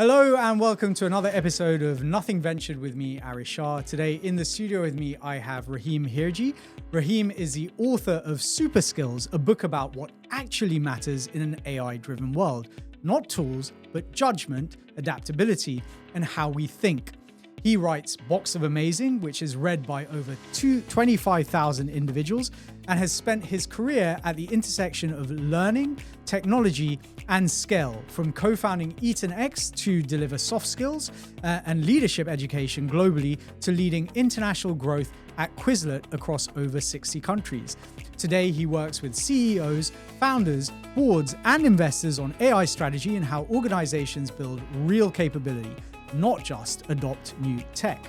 Hello and welcome to another episode of Nothing Ventured with me, Aarish. Today in the studio with me, I have Rahim Hirji. Raheem is the author of SuperSkills, a book about what actually matters in an AI-driven world. Not tools, but judgment, adaptability, and how we think. He writes Box of Amazing, which is read by over 25,000 individuals and has spent his career at the intersection of learning, technology, and scale, from co-founding EtonX to deliver soft skills and leadership education globally to leading international growth at Quizlet across over 60 countries. Today, he works with CEOs, founders, boards, and investors on AI strategy and how organizations build real capability, not just adopt new tech.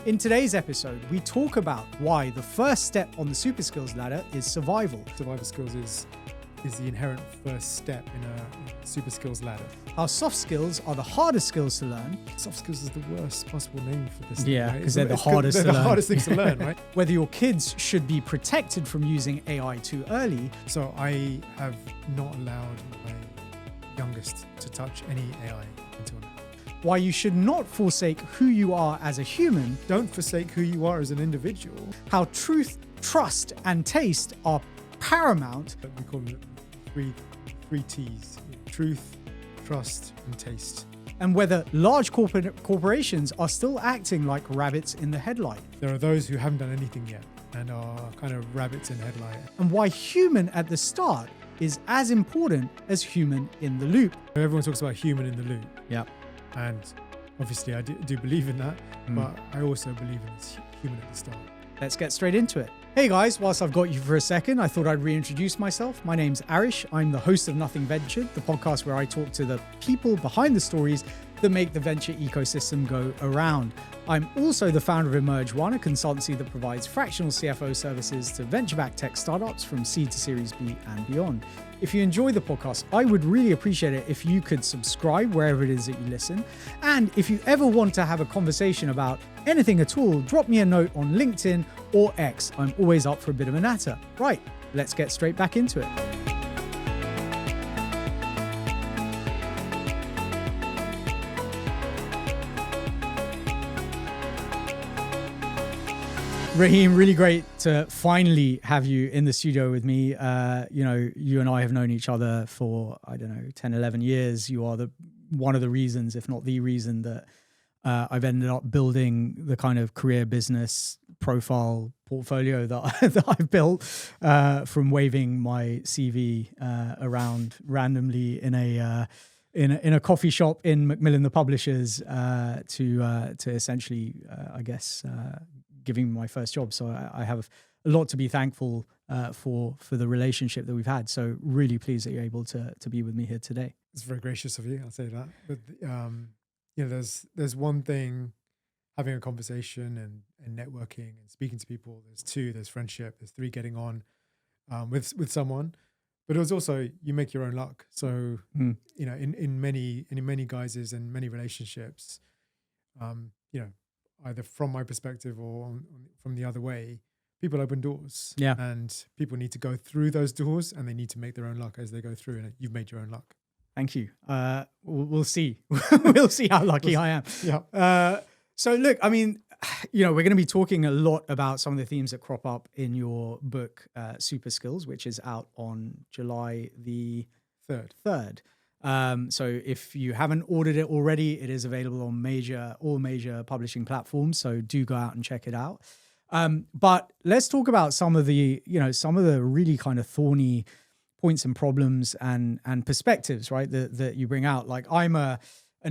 In today's episode, we talk about why the first step on the SuperSkills ladder is survival. Survival skills is the inherent first step in a SuperSkills ladder. Our soft skills are the hardest skills to learn. Soft skills is the worst possible name for this. Yeah, because they're the hardest things to learn, right? Whether your kids should be protected from using AI too early. So I have not allowed my youngest to touch any AI until now. Why you should not forsake who you are as a human. Don't forsake who you are as an individual. How truth, trust, and taste are paramount. We call it three T's: truth, trust, and taste. And whether large corporations are still acting like rabbits in the headlight. There are those who haven't done anything yet and are kind of rabbits in the headlight. And why human at the start is as important as human in the loop. Everyone talks about human in the loop. Yeah. And obviously I do believe in that, but I also believe in this human at the start. Let's get straight into it. Hey guys, whilst I've got you for a second, I thought I'd reintroduce myself. My name's Aarish. I'm the host of Nothing Ventured, the podcast where I talk to the people behind the stories that make the venture ecosystem go around. I'm also the founder of Emerge One, a consultancy that provides fractional CFO services to venture-backed tech startups from seed to Series B and beyond. If you enjoy the podcast, I would really appreciate it if you could subscribe wherever it is that you listen. And if you ever want to have a conversation about anything at all, drop me a note on LinkedIn or X. I'm always up for a bit of a natter. Right, let's get straight back into it. Raheem, really great to finally have you in the studio with me. You and I have known each other for, 10, 11 years. You are one of the reasons, if not the reason, that I've ended up building the kind of career business profile portfolio that I've built from waving my CV around randomly in a coffee shop in Macmillan the Publishers to essentially, giving my first job. So I have a lot to be thankful for the relationship that we've had. So really pleased that you're able to be with me here today. It's very gracious of you, I'll say that. But there's one thing, having a conversation and networking and speaking to people. There's two, there's friendship. There's three, getting on with someone. But it was also, you make your own luck. So in many guises and many relationships, either from my perspective or from the other way, people open doors. Yeah. And people need to go through those doors and they need to make their own luck as they go through. And you've made your own luck. Thank you. We'll see. We'll see how lucky I am. Yeah. So look, we're going to be talking a lot about some of the themes that crop up in your book, SuperSkills, which is out on July the 3rd. So if you haven't ordered it already, it is available on all major publishing platforms. So do go out and check it out. But let's talk about some of the really kind of thorny points and problems and perspectives, right? That you bring out. Like, I'm an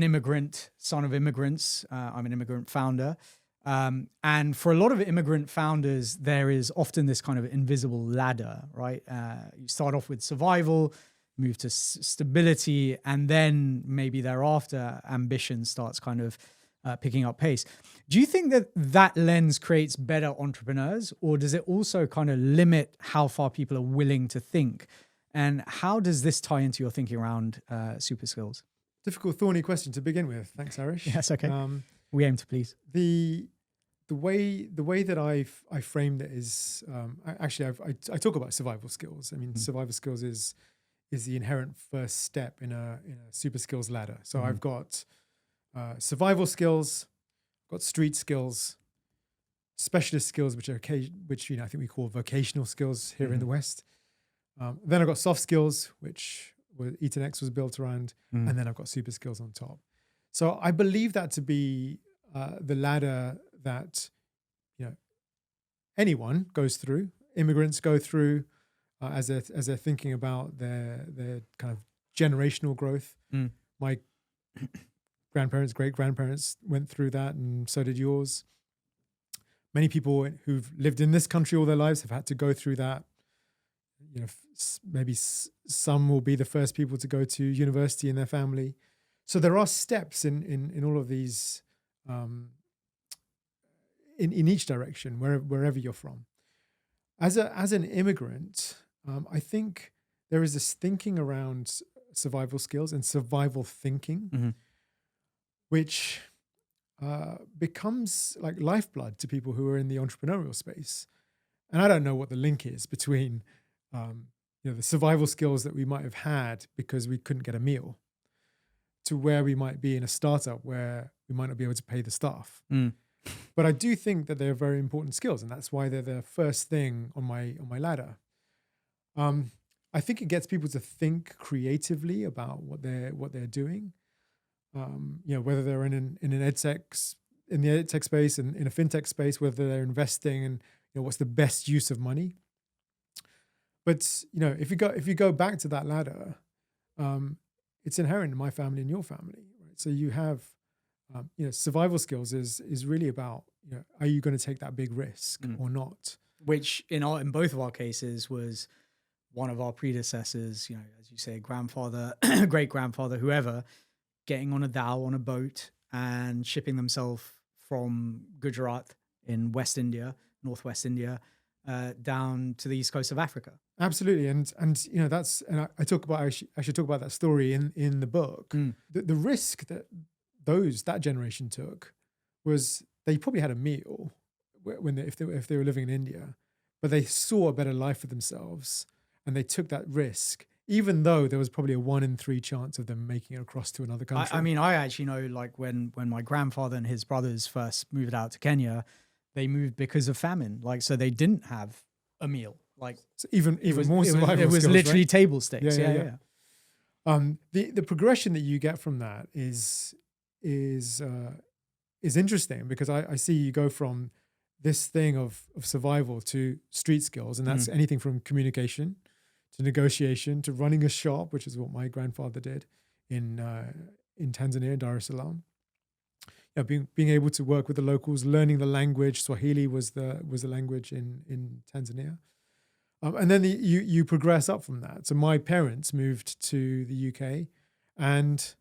immigrant, son of immigrants. I'm an immigrant founder. And for a lot of immigrant founders, there is often this kind of invisible ladder, right? You start off with survival, move to stability, and then maybe thereafter ambition starts kind of picking up pace. Do you think that lens creates better entrepreneurs, or does it also kind of limit how far people are willing to think? And how does this tie into your thinking around SuperSkills? Difficult, thorny question to begin with. Thanks, Aarish. Yes, okay. We aim to please. The way that I framed it is I talk about survival skills. I mean, survival skills is the inherent first step in a SuperSkills ladder. So I've got survival skills, got street skills, specialist skills, which I think we call vocational skills here in the West. Then I've got soft skills, which edtech was built around, and then I've got super skills on top. So I believe that to be the ladder that anyone goes through. Immigrants go through as they're thinking about their kind of generational growth. My grandparents, great grandparents went through that, and so did yours. Many people who've lived in this country all their lives have had to go through that. Maybe some will be the first people to go to university in their family. So there are steps in all of these, in each direction, wherever you're from. As an immigrant, I think there is this thinking around survival skills and survival thinking, which becomes like lifeblood to people who are in the entrepreneurial space. And I don't know what the link is between the survival skills that we might have had because we couldn't get a meal to where we might be in a startup where we might not be able to pay the staff. But I do think that they're very important skills, and that's why they're the first thing on my ladder. I think it gets people to think creatively about what they're doing. Whether they're in the edtech space and in a fintech space, whether they're investing and what's the best use of money. But if you go back to that ladder, it's inherent in my family and your family, right? So you have survival skills is really about are you going to take that big risk or not? Which in both of our cases was one of our predecessors, as you say, grandfather, great grandfather, whoever, getting on a dhow on a boat and shipping themselves from Gujarat in West India, Northwest India, down to the east coast of Africa. Absolutely, and I talk about I should talk about that story in the book. The risk that that generation took was they probably had a meal if they were living in India, but they saw a better life for themselves, and they took that risk, even though there was probably a 1 in 3 chance of them making it across to another country. I actually know, like when my grandfather and his brothers first moved out to Kenya, they moved because of famine. Like, so they didn't have a meal. Like, so even more survival it was skills, literally right? table stakes. Yeah. The progression that you get from that is interesting, because I see you go from this thing of survival to street skills, and that's anything from communication to negotiation to running a shop, which is what my grandfather did in Tanzania, Dar es Salaam. Being able to work with the locals, learning the language. Swahili was the language in Tanzania, and then you progress up from that. So my parents moved to the UK, and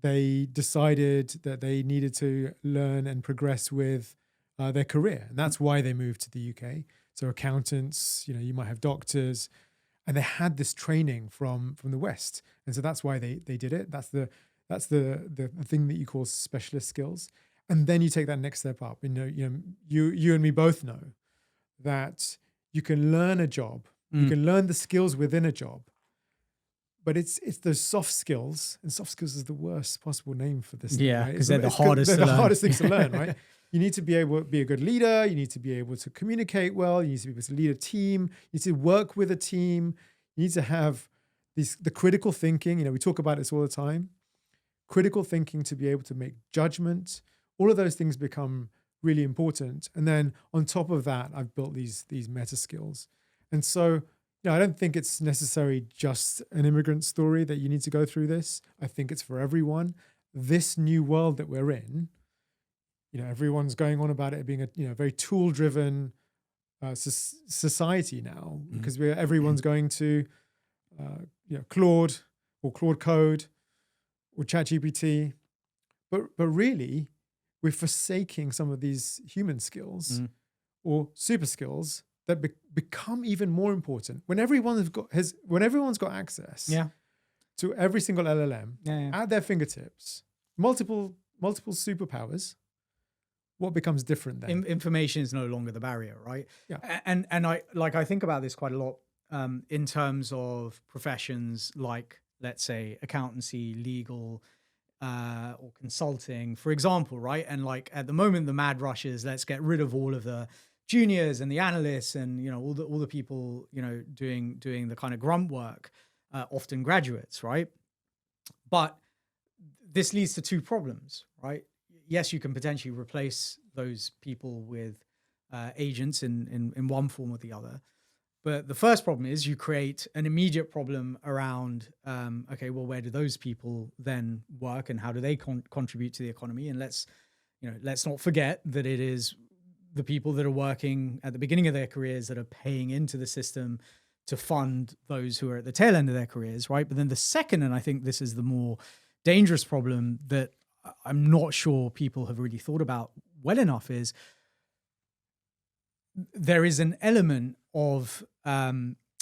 they decided that they needed to learn and progress with their career, and that's why they moved to the UK. So accountants, you might have doctors, and they had this training from the West, and so that's why they did it. That's the thing that you call specialist skills, and then you take that next step up. You and me both know that you can learn a job, you can learn the skills within a job, but it's those soft skills, and soft skills is the worst possible name for this. Yeah, because right? they're the hardest. They're the hardest things to learn, right? You need to be able to be a good leader. You need to be able to communicate well. You need to be able to lead a team. You need to work with a team. You need to have the critical thinking. We talk about this all the time. Critical thinking to be able to make judgment. All of those things become really important. And then on top of that, I've built these meta skills. And so, I don't think it's necessarily just an immigrant story that you need to go through this. I think it's for everyone. This new world that we're in, everyone's going on about it being a very tool-driven society now, because everyone's going to Claude or Claude Code or ChatGPT, but really we're forsaking some of these human skills or super skills that become even more important when everyone's got access to every single LLM at their fingertips, multiple superpowers. What becomes different then? Information is no longer the barrier, right? Yeah. And I think about this quite a lot in terms of professions like, let's say, accountancy, legal, or consulting, for example, right? And like at the moment, the mad rush is let's get rid of all of the juniors and the analysts and all the people doing the kind of grunt work, often graduates, right? But this leads to two problems, right? Yes, you can potentially replace those people with agents in one form or the other. But the first problem is you create an immediate problem around, okay, well, where do those people then work and how do they contribute to the economy? And let's not forget that it is the people that are working at the beginning of their careers that are paying into the system to fund those who are at the tail end of their careers, right? But then the second, and I think this is the more dangerous problem that I'm not sure people have really thought about well enough, is there is an element of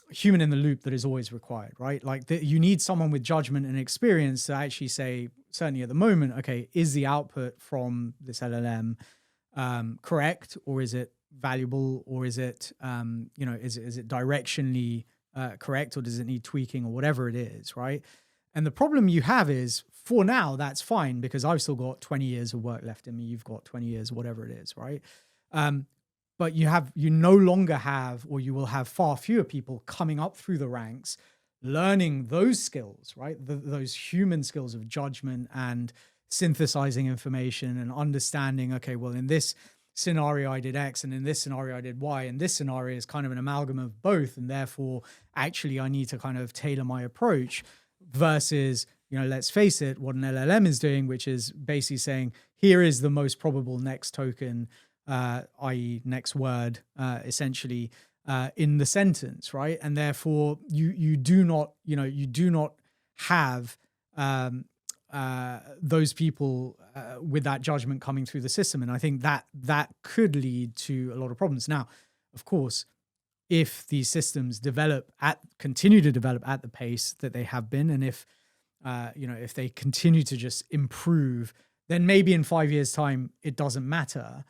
human in the loop that is always required, right? Like you need someone with judgment and experience to actually say, certainly at the moment, okay, is the output from this LLM correct, or is it valuable, or is it is it directionally correct, or does it need tweaking, or whatever it is, right? And the problem you have is, for now, that's fine because I've still got 20 years of work left in me. You've got 20 years, whatever it is, right? But you no longer have, or you will have far fewer people coming up through the ranks, learning those skills, right? Those human skills of judgment and synthesizing information and understanding, okay, well, in this scenario, I did X, and in this scenario, I did Y, and this scenario is kind of an amalgam of both. And therefore, actually, I need to kind of tailor my approach versus, let's face it, what an LLM is doing, which is basically saying, here is the most probable next token, i.e. next word, essentially, in the sentence, right? And therefore, you do not have those people with that judgment coming through the system. And I think that could lead to a lot of problems. Now, of course, if these systems continue to develop at the pace that they have been, and if they continue to just improve, then maybe in 5 years' time it doesn't matter.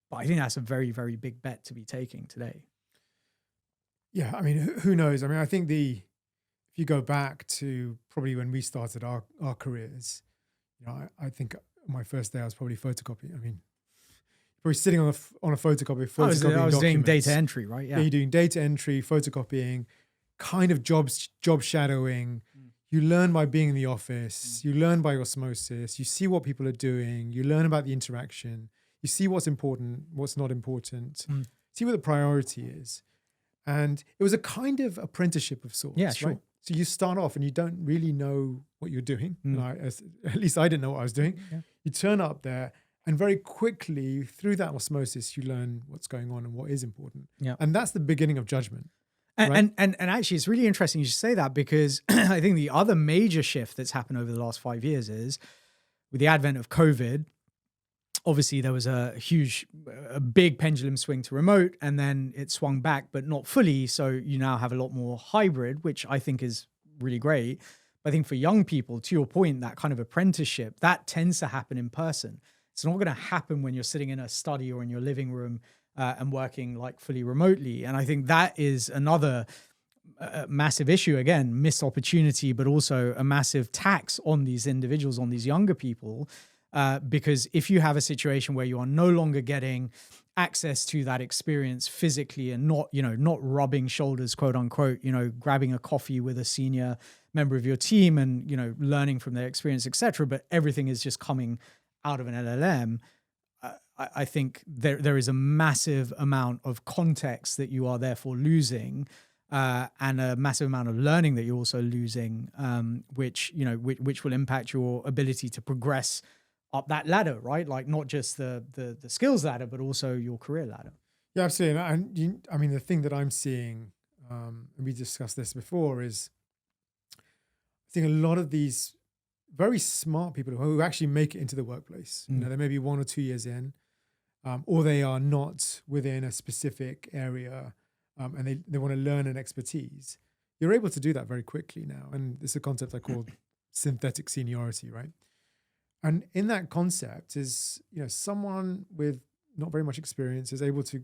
But I think that's a very, very big bet to be taking today. Yeah, I mean, who knows? I mean, I think if you go back to probably when we started our careers, I think my first day I was probably photocopying. I mean, probably sitting on a photocopy, photocopying I was doing documents. data entry, right? Yeah, you're doing data entry, photocopying, kind of job shadowing. You learn by being in the office. You learn by osmosis. You see what people are doing. You learn about the interaction. You see what's important, what's not important. See what the priority is. And it was a kind of apprenticeship of sorts. Yeah, sure. Right? So you start off and you don't really know what you're doing. At least I didn't know what I was doing. Yeah. You turn up there, and very quickly through that osmosis, you learn what's going on and what is important. Yeah. And that's the beginning of judgment. And actually, it's really interesting you should say that, because I think the other major shift that's happened over the last 5 years is with the advent of COVID. Obviously, there was a big pendulum swing to remote, and then it swung back, but not fully. So you now have a lot more hybrid, which I think is really great. But I think for young people, to your point, that kind of apprenticeship, that tends to happen in person. It's not going to happen when you're sitting in a study or in your living room and working like fully remotely. And I think that is another massive issue. Again, missed opportunity, but also a massive tax on these individuals, on these younger people. Because if you have a situation where you are no longer getting access to that experience physically and not rubbing shoulders, quote unquote, grabbing a coffee with a senior member of your team and, learning from their experience, etc., but everything is just coming out of an LLM, I think there is a massive amount of context that you are therefore losing, and a massive amount of learning that you're also losing, which will impact your ability to progress up that ladder, right? Like not just the skills ladder, but also your career ladder. Yeah, absolutely. And I mean, the thing that I'm seeing, and we discussed this before, is I think a lot of these very smart people who actually make it into the workplace, they may be 1 or 2 years in, or they are not within a specific area, and they want to learn an expertise. You're able to do that very quickly now. And it's a concept I call synthetic seniority, right? And in that concept is, someone with not very much experience is able to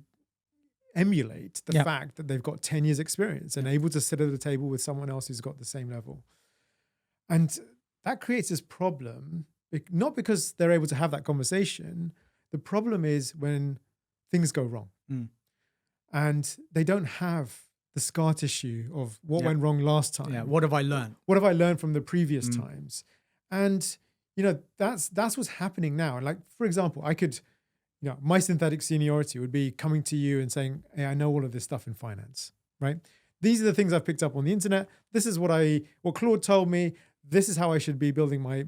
emulate the fact that they've got 10 years experience and able to sit at the table with someone else who's got the same level. And that creates this problem, not because they're able to have that conversation. The problem is when things go wrong and they don't have the scar tissue of what went wrong last time. Yeah. What have I learned? What have I learned from the previous times? And, that's what's happening now. And like, for example, I could, my synthetic seniority would be coming to you and saying, hey, I know all of this stuff in finance, right? These are the things I've picked up on the internet. This is what Claude told me. This is how I should be building my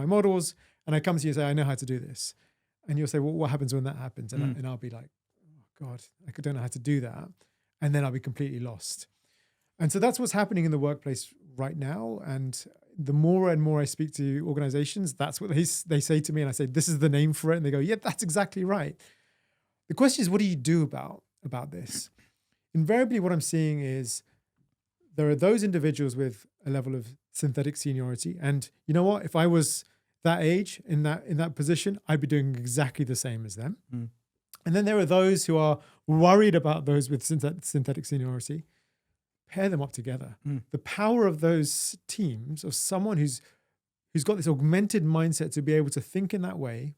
models. And I come to you and say, I know how to do this. And you'll say, well, what happens when that happens? And I'll be like, oh God, I don't know how to do that. And then I'll be completely lost. And so that's what's happening in the workplace right now. And the more and more I speak to organizations, that's what they say to me. And I say, this is the name for it. And they go, yeah, that's exactly right. The question is, what do you do about this? Invariably, what I'm seeing is there are those individuals with a level of synthetic seniority. And you know what? If I was that age in that position, I'd be doing exactly the same as them. And then there are those who are worried about those with synthetic seniority. Pair them up together. The power of those teams, of someone who's got this augmented mindset to be able to think in that way,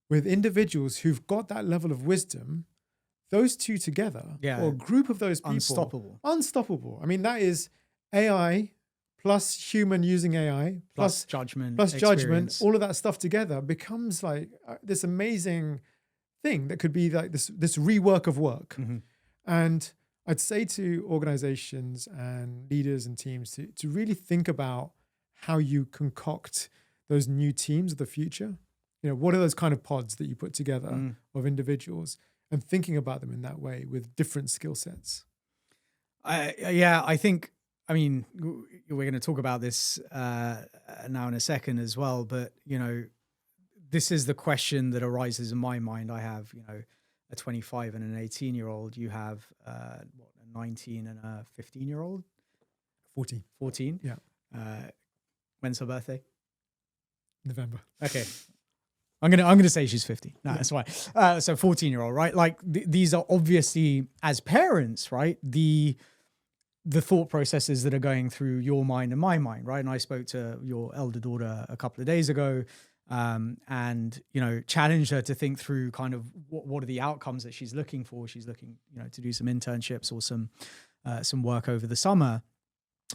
with individuals who've got that level of wisdom, those two together, or a group of those people, unstoppable. I mean, that is AI plus human using AI plus judgment, all of that stuff together becomes like this amazing thing that could be like this rework of work. And I'd say to organizations and leaders and teams to really think about how you concoct those new teams of the future. What are those kind of pods that you put together of individuals, and thinking about them in that way with different skill sets. I think, we're going to talk about this now in a second as well, but, this is the question that arises in my mind. I have, a 25 and an 18-year-old. You have a 19 and a 15-year-old? 14. Yeah. When's her birthday? November. Okay. I'm gonna say she's 50. No, that's why. So 14-year-old, right? Like these are obviously, as parents, right? The thought processes that are going through your mind and my mind, right? And I spoke to your elder daughter a couple of days ago, and challenged her to think through kind of what are the outcomes that she's looking for. She's looking, to do some internships or some work over the summer.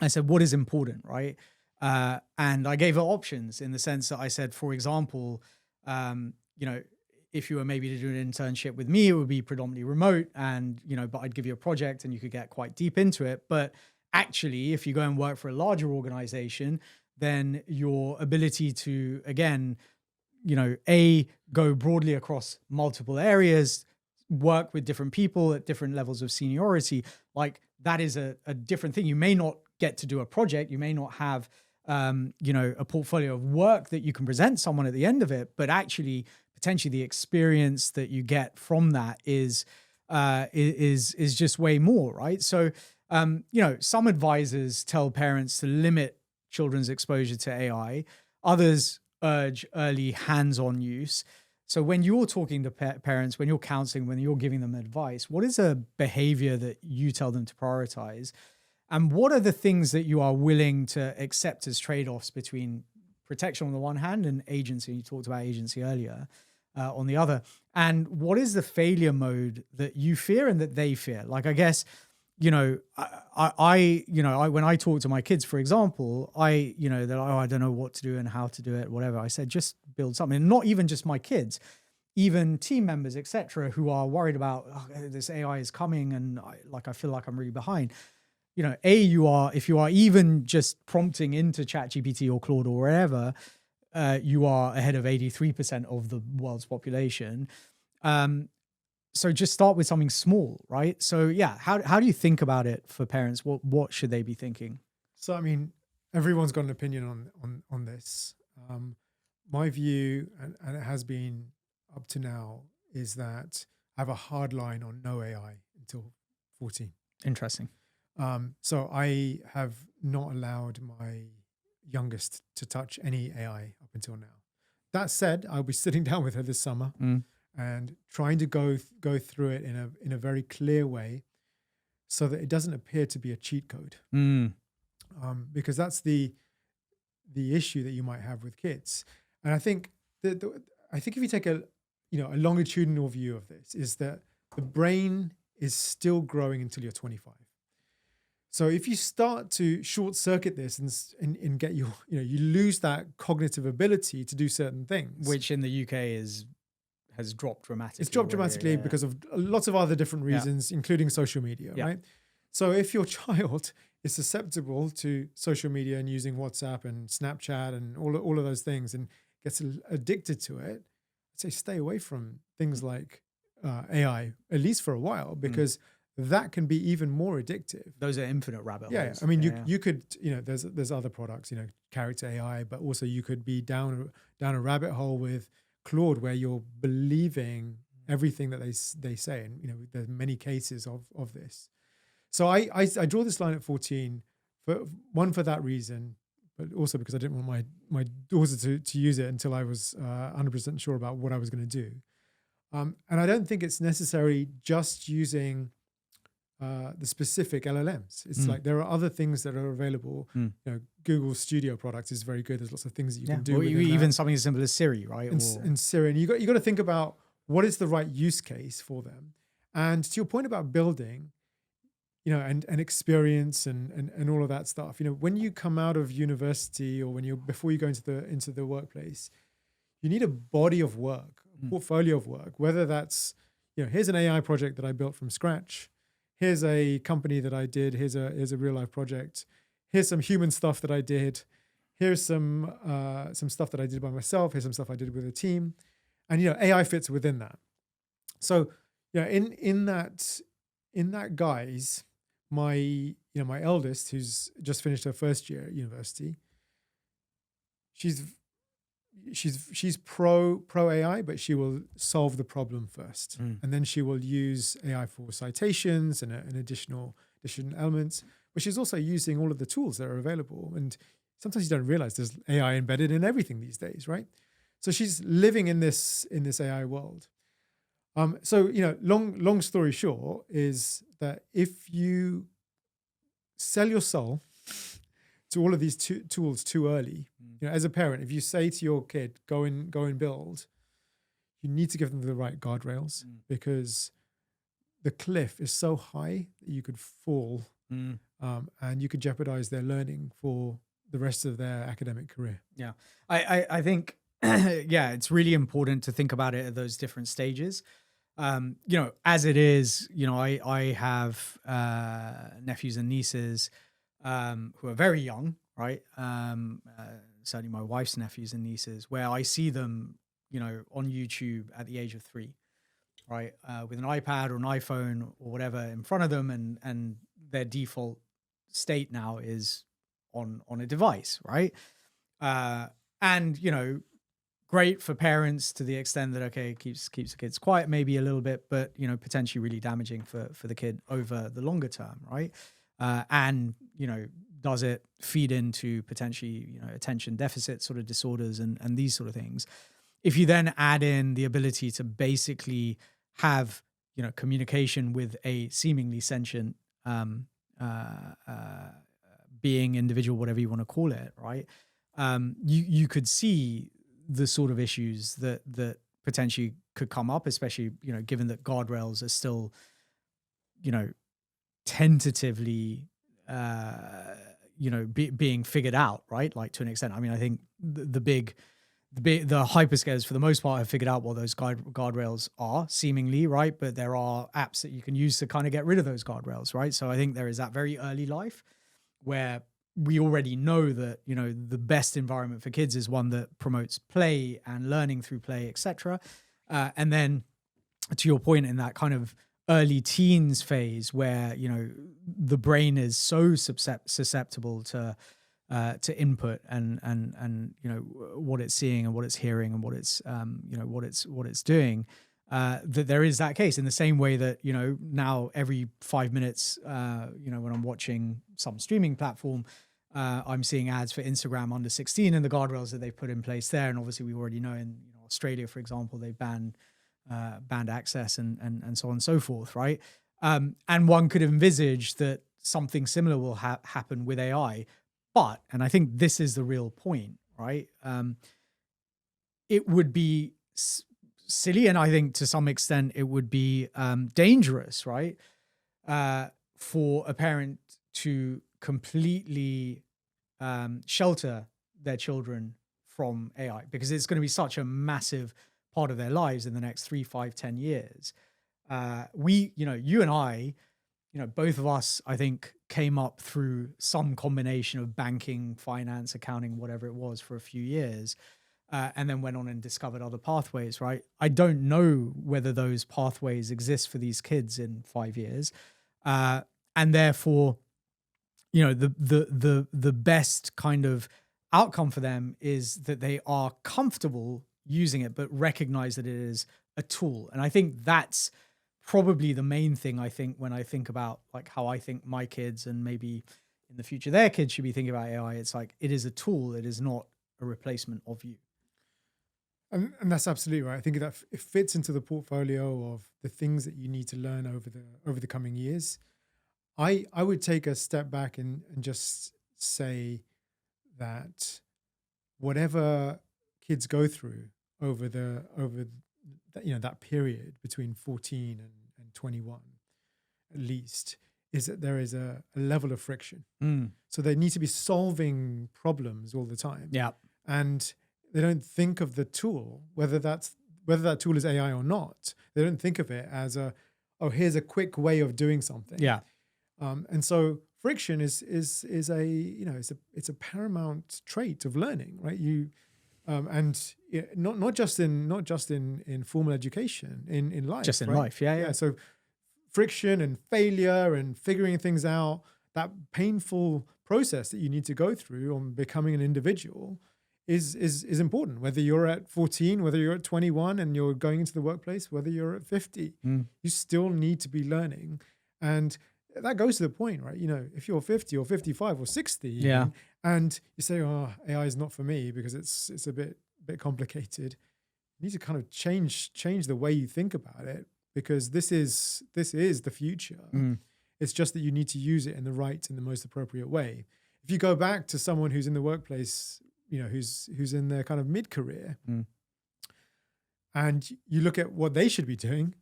I said, what is important, right? And I gave her options in the sense that I said, for example, if you were maybe to do an internship with me, it would be predominantly remote and, but I'd give you a project and you could get quite deep into it. But actually, if you go and work for a larger organization, then your ability to, again, go broadly across multiple areas, work with different people at different levels of seniority, like that is a different thing. You may not get to do a project. You may not have, a portfolio of work that you can present someone at the end of it, but actually potentially the experience that you get from that is just way more, right? So, some advisors tell parents to limit children's exposure to AI. Others urge early hands-on use. So when you're talking to parents, when you're counseling, when you're giving them advice, what is a behavior that you tell them to prioritize? And what are the things that you are willing to accept as trade-offs between protection on the one hand and agency? You talked about agency earlier on the other. And what is the failure mode that you fear and that they fear? Like, I guess, when I talk to my kids, for example, they're like, oh, I don't know what to do and how to do it, whatever. I said, just build something. And not even just my kids, even team members, etc., who are worried about this AI is coming and I feel like I'm really behind. If you are even just prompting into ChatGPT or Claude or wherever, you are ahead of 83% of the world's population. So just start with something small, right? So yeah, how do you think about it for parents? What should they be thinking? So, I mean, everyone's got an opinion on this. My view, and it has been up to now, is that I have a hard line on no AI until 14. Interesting. So I have not allowed my youngest to touch any AI up until now. That said, I'll be sitting down with her this summer and trying to go through it in a very clear way so that it doesn't appear to be a cheat code. Because that's the the issue that you might have with kids. And I think I think if you take a a longitudinal view of this, is that the brain is still growing until you're 25. So if you start to short circuit this and get you lose that cognitive ability to do certain things, which in the UK has dropped dramatically. It's dropped dramatically because of lots of other different reasons, including social media, right? So if your child is susceptible to social media and using WhatsApp and Snapchat and all of those things and gets addicted to it, I'd say stay away from things like AI, at least for a while, because that can be even more addictive. Those are infinite rabbit holes. I mean, you could, there's other products, character AI, but also you could be down a rabbit hole with Claude where you're believing everything that they say. And, there's many cases of this. So I draw this line at 14 for that reason, but also because I didn't want my daughter to use it until I was 100% sure about what I was going to do. And I don't think it's necessary just using the specific LLMs. It's like there are other things that are available. Google Studio product is very good. There's lots of things that you can do. Or even something as simple as Siri, right? And Siri. And you got to think about what is the right use case for them. And to your point about building, and experience and all of that stuff. When you come out of university or before you go into the workplace, you need a body of work, a portfolio of work, whether that's, here's an AI project that I built from scratch. Here's a company that I did. Here's a real life project. Here's some human stuff that I did. Here's some stuff that I did by myself. Here's some stuff I did with a team, and AI fits within that. So in that guise, my eldest, who's just finished her first year at university, she's pro AI, but she will solve the problem first, and then she will use AI for citations and additional elements. But she's also using all of the tools that are available, and sometimes you don't realize there's AI embedded in everything these days, right? So she's living in this AI world. So long story short is that if you sell your soul to all of these tools too early, as a parent, if you say to your kid, go and build, you need to give them the right guardrails because the cliff is so high that you could fall and you could jeopardize their learning for the rest of their academic career. Yeah, I think, it's really important to think about it at those different stages. As it is, I have nephews and nieces who are very young, right? Certainly my wife's nephews and nieces, where I see them, on YouTube at the age of 3, right? With an iPad or an iPhone or whatever in front of them, and their default state now is on a device, right? And great for parents to the extent that, okay, keeps the kids quiet maybe a little bit, but, potentially really damaging for the kid over the longer term, right? And, does it feed into potentially, attention deficit sort of disorders and these sort of things? If you then add in the ability to basically have, communication with a seemingly sentient being, individual, whatever you want to call it, right? You could see the sort of issues that potentially could come up, especially, given that guardrails are still, tentatively, being figured out, right? Like to an extent. I mean, I think the hyperscalers for the most part have figured out what those guardrails are seemingly, right? But there are apps that you can use to kind of get rid of those guardrails, right? So I think there is that very early life where we already know that, the best environment for kids is one that promotes play and learning through play, etc. And then to your point, in that kind of early teens phase where, the brain is so susceptible to input and what it's seeing and what it's hearing and what it's what it's doing, that there is that case in the same way that, now every 5 minutes, when I'm watching some streaming platform, I'm seeing ads for Instagram under 16 and the guardrails that they've put in place there. And obviously we already know in Australia, for example, they banned access and so on and so forth, right? And one could envisage that something similar will happen with AI, But, and I think this is the real point, right? It would be silly, and I think to some extent it would be dangerous, right? For a parent to completely shelter their children from AI, because it's going to be such a massive part of their lives in the next 3, 5, 10 years. You and I, both of us, I think, came up through some combination of banking, finance, accounting, whatever it was, for a few years, and then went on and discovered other pathways, right? I don't know whether those pathways exist for these kids in 5 years. And therefore, the best kind of outcome for them is that they are comfortable using it, but recognize that it is a tool. And I think that's probably the main thing. I think when I think about like how I think my kids and maybe in the future their kids should be thinking about AI, it's like, it is a tool. It is not a replacement of you. And that's absolutely right. I think that it fits into the portfolio of the things that you need to learn over the coming years. I would take a step back and just say that whatever kids go through over that period between 14 and 21, at least, is that there is a level of friction. So they need to be solving problems all the time. Yeah. And they don't think of the tool, whether that tool is AI or not. They don't think of it as here's a quick way of doing something. Yeah. And so friction is a paramount trait of learning, right? Not just in formal education, in life. Just in right? life. Yeah. So friction and failure and figuring things out, that painful process that you need to go through on becoming an individual is important, whether you're at 14, whether you're at 21 and you're going into the workplace, whether you're at 50, you still need to be learning. And that goes to the point, right? If you're 50 or 55 or 60, Yeah. and you say, oh, AI is not for me because it's a bit complicated, you need to kind of change the way you think about it, because this is the future. It's just that you need to use it in the most appropriate way. If you go back to someone who's in the workplace, who's in their kind of mid-career, and you look at what they should be doing,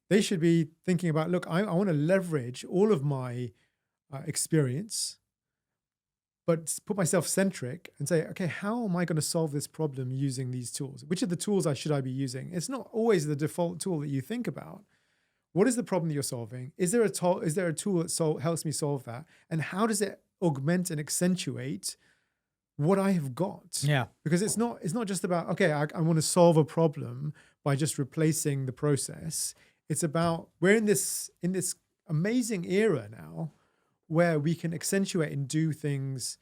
they should be thinking about, look, I want to leverage all of my experience, but put myself centric and say, okay, how am I going to solve this problem using these tools? Which of the tools should I be using? It's not always the default tool that you think about. What is the problem that you're solving? Is there a tool that helps me solve that? And how does it augment and accentuate what I have got? Yeah. Because it's not just about, okay, I want to solve a problem by just replacing the process. It's about, we're in this amazing era now where we can accentuate and do things,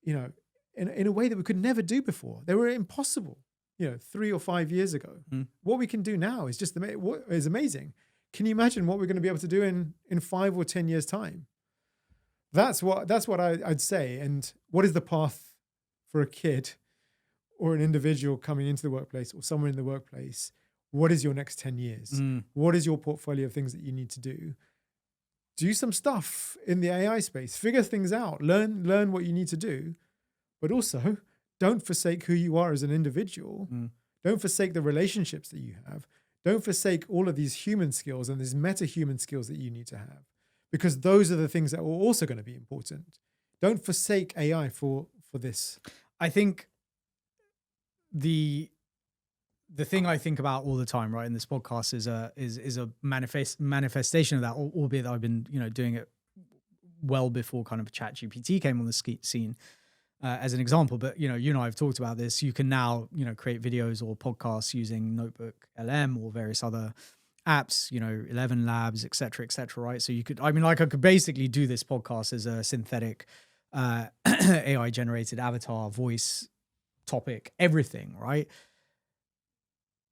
in a way that we could never do before. They were impossible, 3 or 5 years ago. What we can do now is just what is amazing. Can you imagine what we're going to be able to do in 5 or 10 years' time? That's what I'd say. And what is the path for a kid or an individual coming into the workplace or someone in the workplace? What is your next 10 years? What is your portfolio of things that you need to do? Do some stuff in the AI space, figure things out, learn what you need to do, but also don't forsake who you are as an individual. Don't forsake the relationships that you have. Don't forsake all of these human skills and these meta-human skills that you need to have, because those are the things that are also going to be important. Don't forsake AI for this. I think the thing I think about all the time, right, in this podcast is a manifestation of that, albeit that I've been, doing it well before kind of ChatGPT came on the scene, as an example. But, you and I have talked about this. You can now, create videos or podcasts using Notebook LM or various other apps, 11 Labs, et cetera, right? So I could basically do this podcast as a synthetic AI generated avatar, voice, topic, everything, right?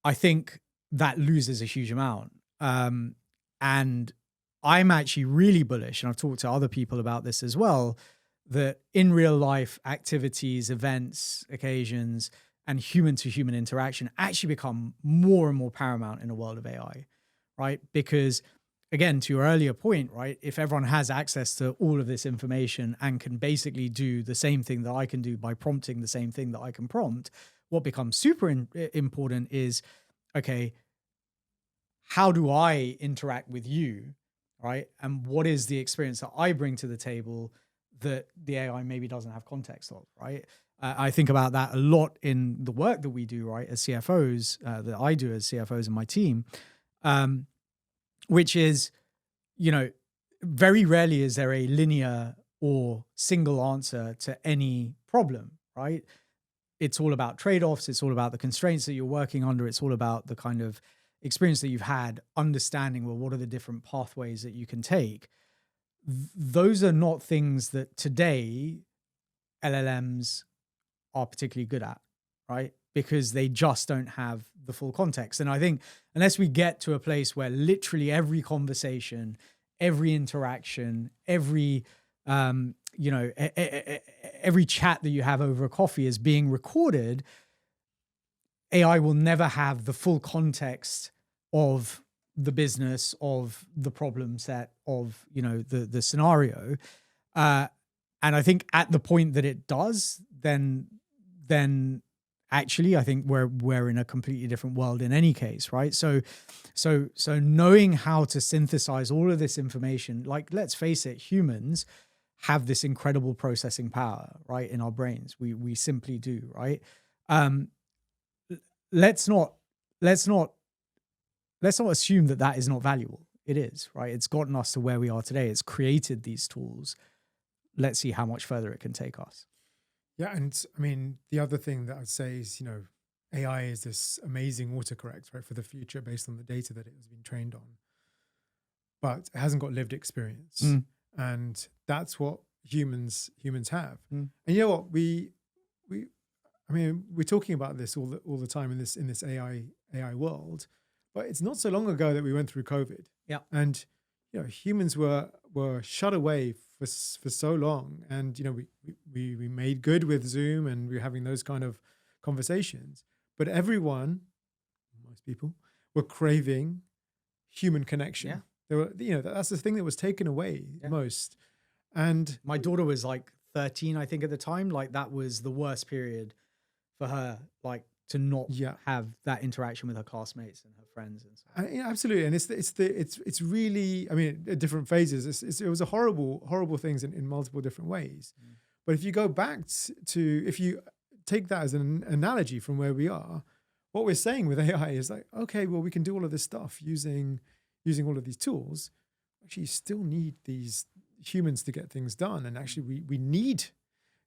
I think that loses a huge amount. And I'm actually really bullish, and I've talked to other people about this as well, that in real life activities, events, occasions, and human to human interaction actually become more and more paramount in a world of AI, right? Because again, to your earlier point, right? If everyone has access to all of this information and can basically do the same thing that I can do by prompting the same thing that I can prompt, what becomes super important is, okay, how do I interact with you, right? And what is the experience that I bring to the table that the AI maybe doesn't have context of, right? I think about that a lot in the work that we do, right, as CFOs, that I do as CFOs in my team, which is, very rarely is there a linear or single answer to any problem, right? It's all about trade-offs. It's all about the constraints that you're working under. It's all about the kind of experience that you've had, understanding, well, what are the different pathways that you can take? Those are not things that today LLMs are particularly good at, right? Because they just don't have the full context. And I think unless we get to a place where literally every conversation, every interaction, every every chat that you have over a coffee is being recorded, AI will never have the full context of the business, of the problem set, of the scenario. And I think at the point that it does, then actually I think we're in a completely different world in any case, right? So knowing how to synthesize all of this information, like, let's face it, humans have this incredible processing power, right, in our brains. We simply do, right? Let's not assume that is not valuable. It is, right? It's gotten us to where we are today. It's created these tools. Let's see how much further it can take us. Yeah, and I mean, the other thing that I'd say is, AI is this amazing autocorrect, right, for the future based on the data that it has been trained on. But it hasn't got lived experience. And that's what humans have. And you know what? We're talking about this all the time in this AI world, but it's not so long ago that we went through COVID. Yeah. And humans were shut away for so long, and we made good with Zoom, and we were having those kind of conversations. But most people were craving human connection. Yeah. They were, that's the thing that was taken away most. And my daughter was like 13, I think, at the time. Like, that was the worst period for her, like, to not have that interaction with her classmates and her friends and stuff. Absolutely. And it's really, I mean, at different phases, it was a horrible things in multiple different ways. But if you go back to, if you take that as an analogy from where we are, what we're saying with AI is like, okay, well, we can do all of this stuff using all of these tools. Actually, you still need these humans to get things done. And actually we need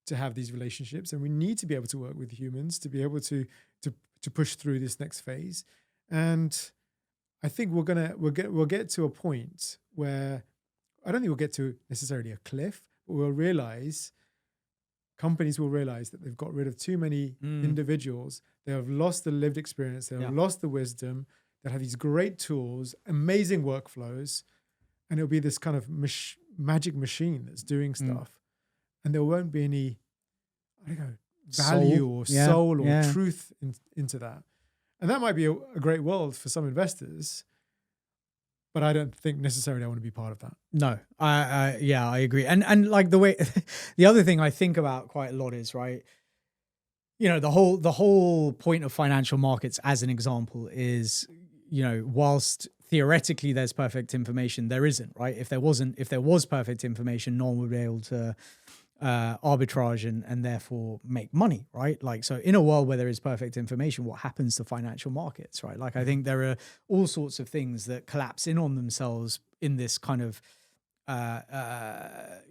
to have these relationships, and we need to be able to work with humans to be able to push through this next phase. And I think we'll get to a point where, I don't think we'll get to necessarily a cliff, but companies will realize that they've got rid of too many individuals. They have lost the lived experience. They have lost the wisdom. They have these great tools, amazing workflows, and it'll be this kind of magic machine that's doing stuff. And there won't be any, I don't know, value or soul or truth into that. And that might be a great world for some investors, but I don't think necessarily I want to be part of that. No, I agree. And like the way, the other thing I think about quite a lot is, right, the whole point of financial markets as an example is, whilst theoretically there's perfect information, there isn't, right? If there was perfect information, no one would be able to arbitrage and therefore make money, right? Like, so in a world where there is perfect information, what happens to financial markets, right? Like, I think there are all sorts of things that collapse in on themselves in this kind of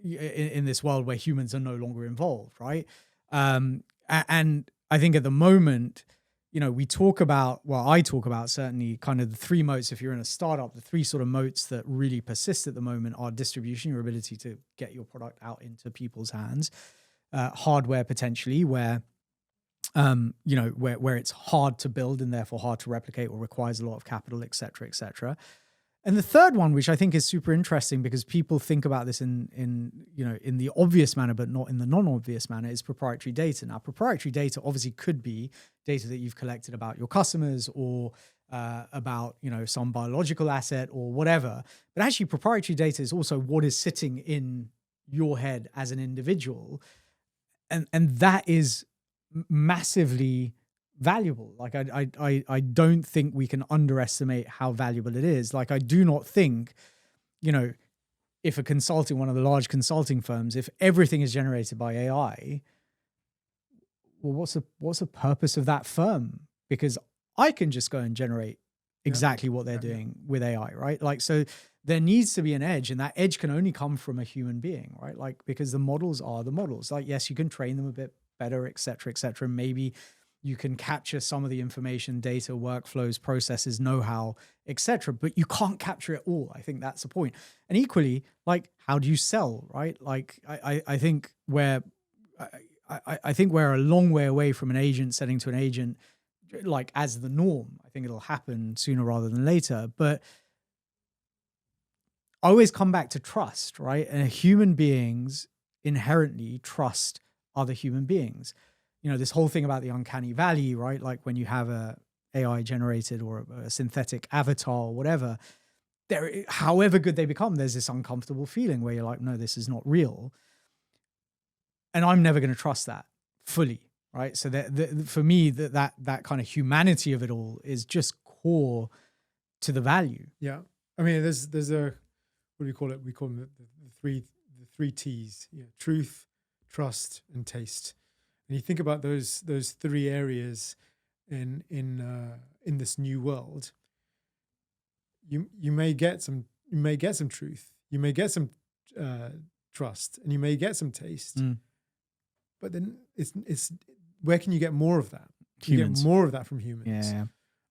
in this world where humans are no longer involved, right? And I think at the moment, I talk about certainly kind of the three moats. If you're in a startup, the three sort of moats that really persist at the moment are distribution, your ability to get your product out into people's hands, hardware potentially, where it's hard to build and therefore hard to replicate or requires a lot of capital, et cetera, et cetera. And the third one, which I think is super interesting because people think about this in the obvious manner, but not in the non-obvious manner, is proprietary data. Now, proprietary data obviously could be data that you've collected about your customers or about, some biological asset or whatever. But actually proprietary data is also what is sitting in your head as an individual. And that is massively valuable. Like I don't think we can underestimate how valuable it is. Like I do not think, if one of the large consulting firms, if everything is generated by AI, well, what's the purpose of that firm? Because I can just go and generate exactly what they're doing with AI, right? Like, so there needs to be an edge, and that edge can only come from a human being, right? Like, because the models are the models. Like, yes, you can train them a bit better, et cetera, et cetera. Maybe you can capture some of the information, data, workflows, processes, know-how, et cetera, but you can't capture it all. I think that's the point. And equally, like, how do you sell, right? Like, I think we're a long way away from an agent selling to an agent, like as the norm. I think it'll happen sooner rather than later, but I always come back to trust, right? And human beings inherently trust other human beings. This whole thing about the uncanny valley, right? Like when you have a AI generated or a synthetic avatar or whatever, however good they become, there's this uncomfortable feeling where you're like, no, this is not real. And I'm never going to trust that fully, right? So for me, that kind of humanity of it all is just core to the value. Yeah. I mean, there's a, what do we call it? We call them the three T's, truth, trust, and taste. And you think about those three areas in this new world, you may get some truth, you may get some trust, and you may get some taste. But then it's where can you get more of that? You get more of that from humans. Yeah.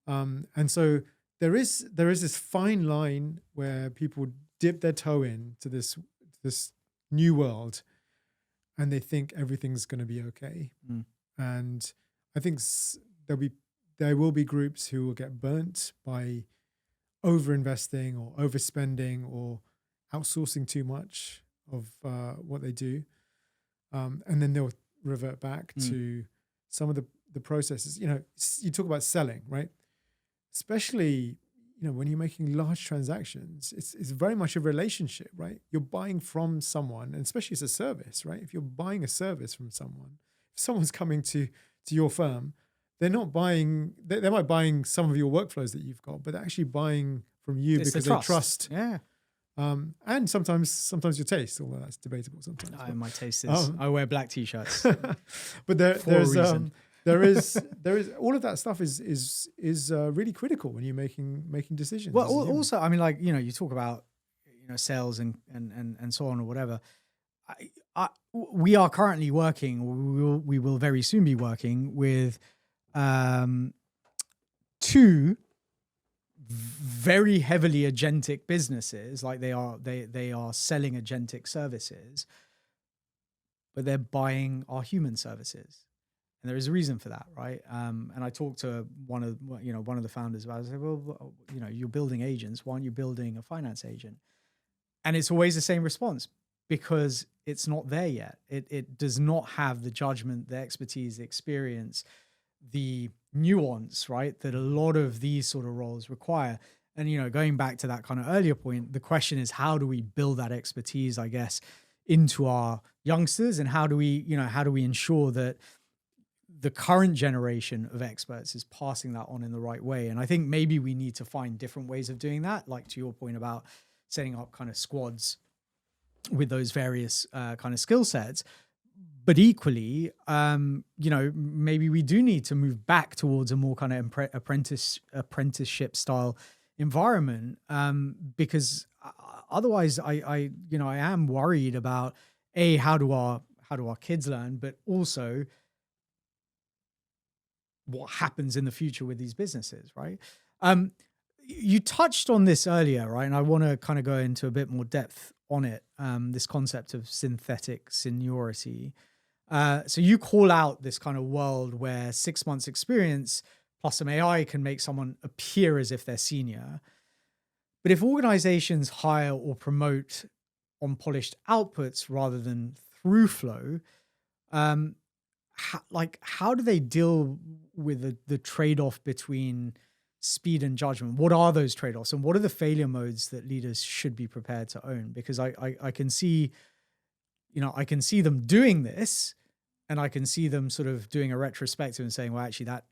And so there is this fine line where people dip their toe in to this new world, and they think everything's going to be okay. And I think there will be groups who will get burnt by overinvesting or overspending or outsourcing too much of what they do. And then they'll revert back to some of the processes. You talk about selling, right? Especially, when you're making large transactions, it's very much a relationship, right? You're buying from someone, and especially as a service, right? If you're buying a service from someone, if someone's coming to your firm, they're not buying, they might buying some of your workflows that you've got, but they're actually buying from you because they trust. Yeah. And sometimes your taste, although that's debatable sometimes. My taste is I wear black t-shirts. But there is all of that stuff is really critical when you're making decisions. Well, also, I mean, like, you talk about sales and so on or whatever. We are currently working. We will very soon be working with two very heavily agentic businesses. Like they are selling agentic services, but they're buying our human services. And there is a reason for that, right? And I talked to one of the founders about it. I said, well, you're building agents. Why aren't you building a finance agent? And it's always the same response, because it's not there yet. It does not have the judgment, the expertise, the experience, the nuance, right, that a lot of these sort of roles require. And, going back to that kind of earlier point, the question is, how do we build that expertise, I guess, into our youngsters? And how do we ensure that the current generation of experts is passing that on in the right way? And I think maybe we need to find different ways of doing that, like to your point about setting up kind of squads with those various kind of skill sets. But equally, maybe we do need to move back towards a more kind of apprenticeship style environment, because otherwise I am worried about how do our kids learn, but also what happens in the future with these businesses, right? You touched on this earlier, right? And I want to kind of go into a bit more depth on it, this concept of synthetic seniority. So you call out this kind of world where 6 months experience plus some AI can make someone appear as if they're senior. But if organizations hire or promote on polished outputs rather than through flow, how do they deal with the trade-off between speed and judgment. What are those trade-offs, and what are the failure modes that leaders should be prepared to own? Because I can see, I can see them doing this, and I can see them sort of doing a retrospective and saying, well, actually that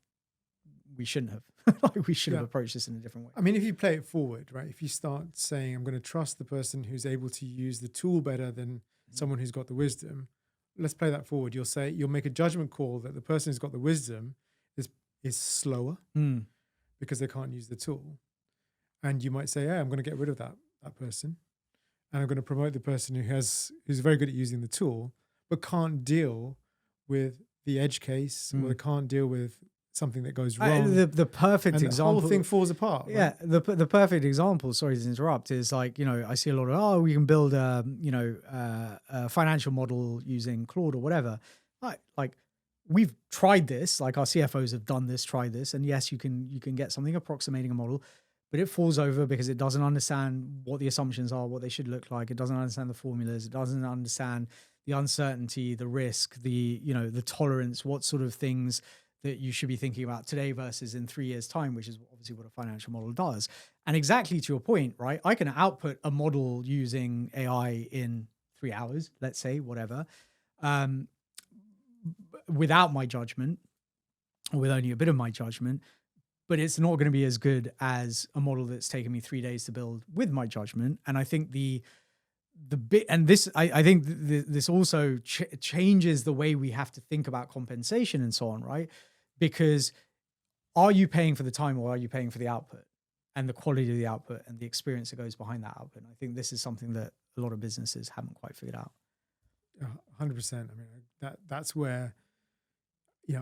we shouldn't have, like we should have approached this in a different way. I mean, if you play it forward, right? If you start saying, I'm going to trust the person who's able to use the tool better than someone who's got the wisdom, let's play that forward. You'll make a judgment call that the person who's got the wisdom is slower because they can't use the tool. And you might say, I'm going to get rid of that person. And I'm going to promote the person who's very good at using the tool, but can't deal with the edge case, or they can't deal with something that goes wrong. The perfect example. The whole thing falls apart. Right? Yeah, the perfect example, sorry to interrupt, is like, I see a lot of, we can build a financial model using Claude or whatever. Like we've tried this, like our CFOs have done this, tried this. And yes, you can get something approximating a model, but it falls over because it doesn't understand what the assumptions are, what they should look like. It doesn't understand the formulas. It doesn't understand the uncertainty, the risk, the tolerance, what sort of things that you should be thinking about today versus in 3 years' time, which is obviously what a financial model does. And exactly to your point, right? I can output a model using AI in 3 hours, let's say, whatever, without my judgment, or with only a bit of my judgment, but it's not going to be as good as a model that's taken me 3 days to build with my judgment. And I think the bit, and this, I think this also changes the way we have to think about compensation and so on, right? Because are you paying for the time, or are you paying for the output and the quality of the output and the experience that goes behind that output? And I think this is something that a lot of businesses haven't quite figured out. 100%. I mean, that's where,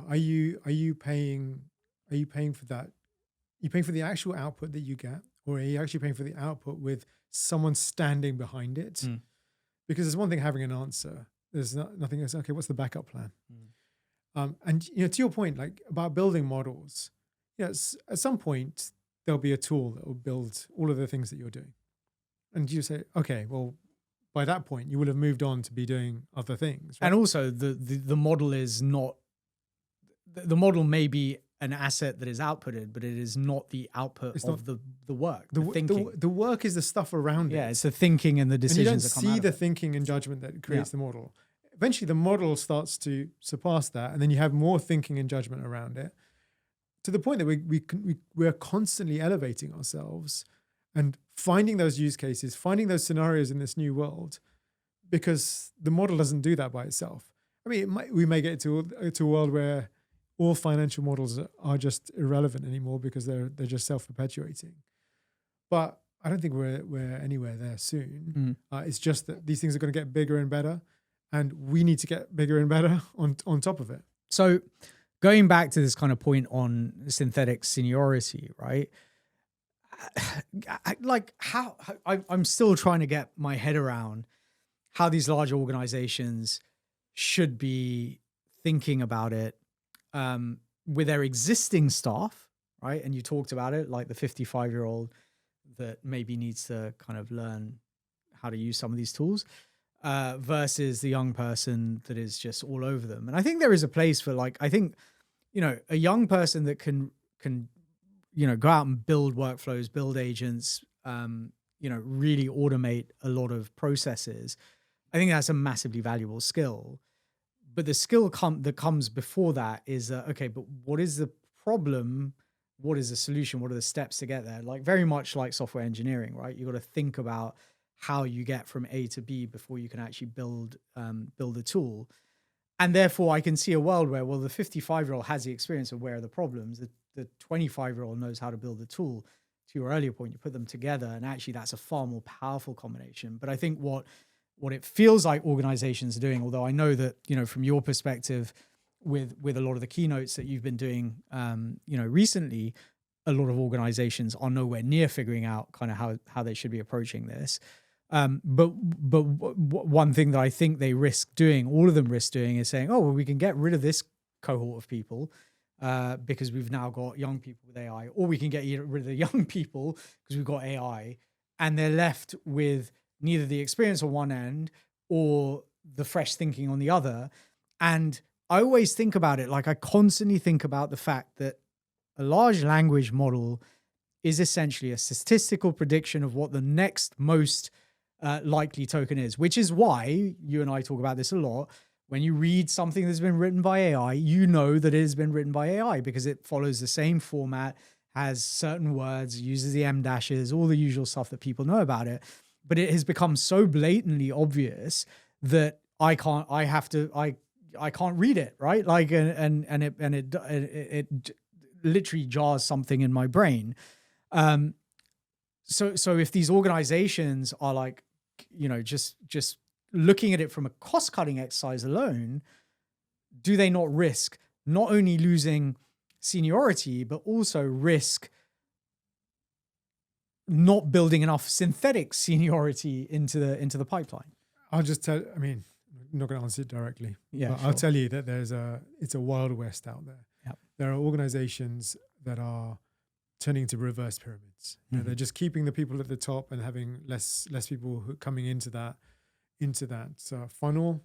are you paying for that? Are you paying for the actual output that you get, or are you actually paying for the output with someone standing behind it? Because there's one thing having an answer. There's nothing else. Okay, what's the backup plan? And to your point, like about building models, at some point there'll be a tool that will build all of the things that you're doing, and you say, okay, well, by that point you will have moved on to be doing other things. Right? And also the model is not. The model may be an asset that is outputted, but it is not the output of the work, the thinking. The work is the stuff around it. Yeah, it's the thinking and the decisions and you that come don't out see of the it. thinking and judgment that creates the model. Eventually, the model starts to surpass that, and then you have more thinking and judgment around it, to the point that we're constantly elevating ourselves and finding those use cases, finding those scenarios in this new world, because the model doesn't do that by itself. I mean, we may get to a world where all financial models are just irrelevant anymore because they're just self-perpetuating. But I don't think we're anywhere there soon. It's just that these things are going to get bigger and better, and we need to get bigger and better on top of it. So going back to this kind of point on synthetic seniority, right? Like how I'm still trying to get my head around how these large organizations should be thinking about it with their existing staff, right? And you talked about it, like the 55-year-old that maybe needs to kind of learn how to use some of these tools versus the young person that is just all over them. And I think there is a place for, like, I think, a young person that can go out and build workflows, build agents, really automate a lot of processes. I think that's a massively valuable skill. But the skill that comes before that is, okay, but what is the problem? What is the solution? What are the steps to get there? Like very much like software engineering, right? You got to think about how you get from A to B before you can actually build a tool. And therefore I can see a world where, well, the 55-year-old has the experience of where are the problems. The 25-year-old knows how to build the tool. To your earlier point, you put them together, and actually that's a far more powerful combination. But I think what it feels like organizations are doing, although I know that, from your perspective with a lot of the keynotes that you've been doing, recently, a lot of organizations are nowhere near figuring out kind of how they should be approaching this. But one thing that I think they risk doing, all of them risk doing, is saying, oh, well, we can get rid of this cohort of people because we've now got young people with AI, or we can get rid of the young people because we've got AI, and they're left with neither the experience on one end or the fresh thinking on the other. And I always think about it, like I constantly think about the fact that a large language model is essentially a statistical prediction of what the next most likely token is, which is why you and I talk about this a lot. When you read something that's been written by AI, you know that it has been written by AI because it follows the same format, has certain words, uses the M dashes, all the usual stuff that people know about it. But it has become so blatantly obvious that I can't read it, right? Like, and it literally jars something in my brain. So if these organizations are like, just looking at it from a cost-cutting exercise alone, do they not risk not only losing seniority, but also risk not building enough synthetic seniority into the pipeline? I'll just tell, I mean, I'm not going to answer it directly. Yeah, but I'll tell you that it's a wild west out there. Yep. There are organizations that are turning to reverse pyramids. They're just keeping the people at the top and having less people coming into that funnel.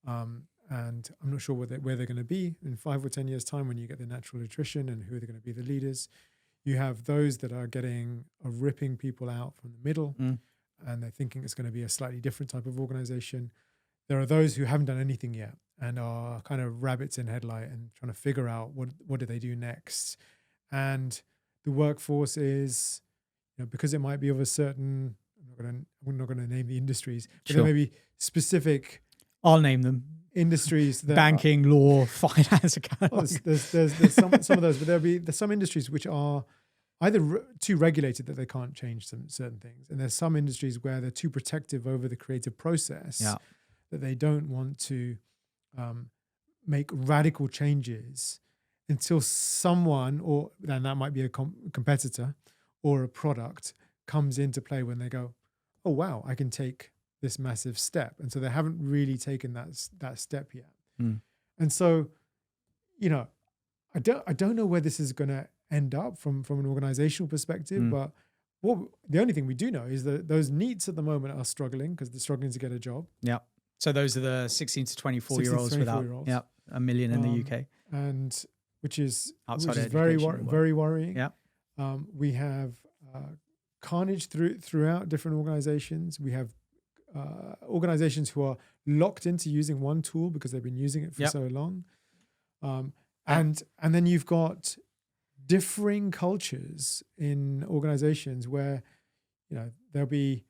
And I'm not sure where they're going to be in 5 or 10 years' time when you get the natural attrition and who are going to be the leaders. You have those that are ripping people out from the middle, and they're thinking it's going to be a slightly different type of organization. There are those who haven't done anything yet and are kind of rabbits in headlight and trying to figure out what do they do next. And the workforce is, because it might be of a certain, I'm not going to name the industries, but Sure. there may be specific. I'll name them. Industries that banking, law, finance, accounting. There's some of those, but there's some industries which are either too regulated that they can't change some certain things, and there's some industries where they're too protective over the creative process that they don't want to make radical changes until someone, and that might be a competitor or a product, comes into play when they go, oh wow, I can take this massive step. And so they haven't really taken that step yet. And so, I don't know where this is going to end up from an organizational perspective, but the only thing we do know is that those NEETs at the moment are struggling because they're struggling to get a job. Yeah. So those are the 16 to 24-year-olds without, a million in the UK. And which is Outside very worrying. Yeah. We have carnage throughout different organizations. We have organizations who are locked into using one tool because they've been using it for so long. And then you've got differing cultures in organizations where, there'll be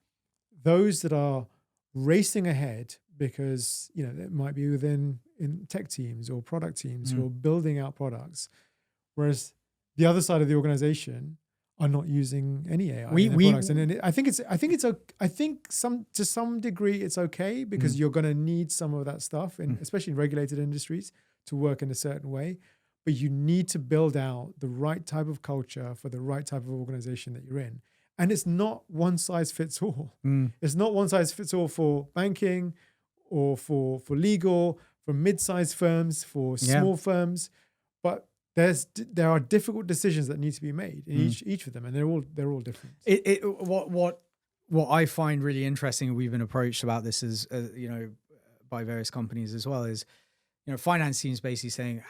those that are racing ahead because, it might be in tech teams or product teams who are building out products. Whereas the other side of the organization are not using any AI in their products. And I think to some degree it's okay because you're going to need some of that stuff, especially in regulated industries, to work in a certain way. But you need to build out the right type of culture for the right type of organization that you're in. And it's not one size fits all. It's not one size fits all for banking or for legal, for mid-sized firms, for small firms. But there are difficult decisions that need to be made in each of them, and they're all different. What I find really interesting, and we've been approached about this as by various companies as well, is finance teams basically saying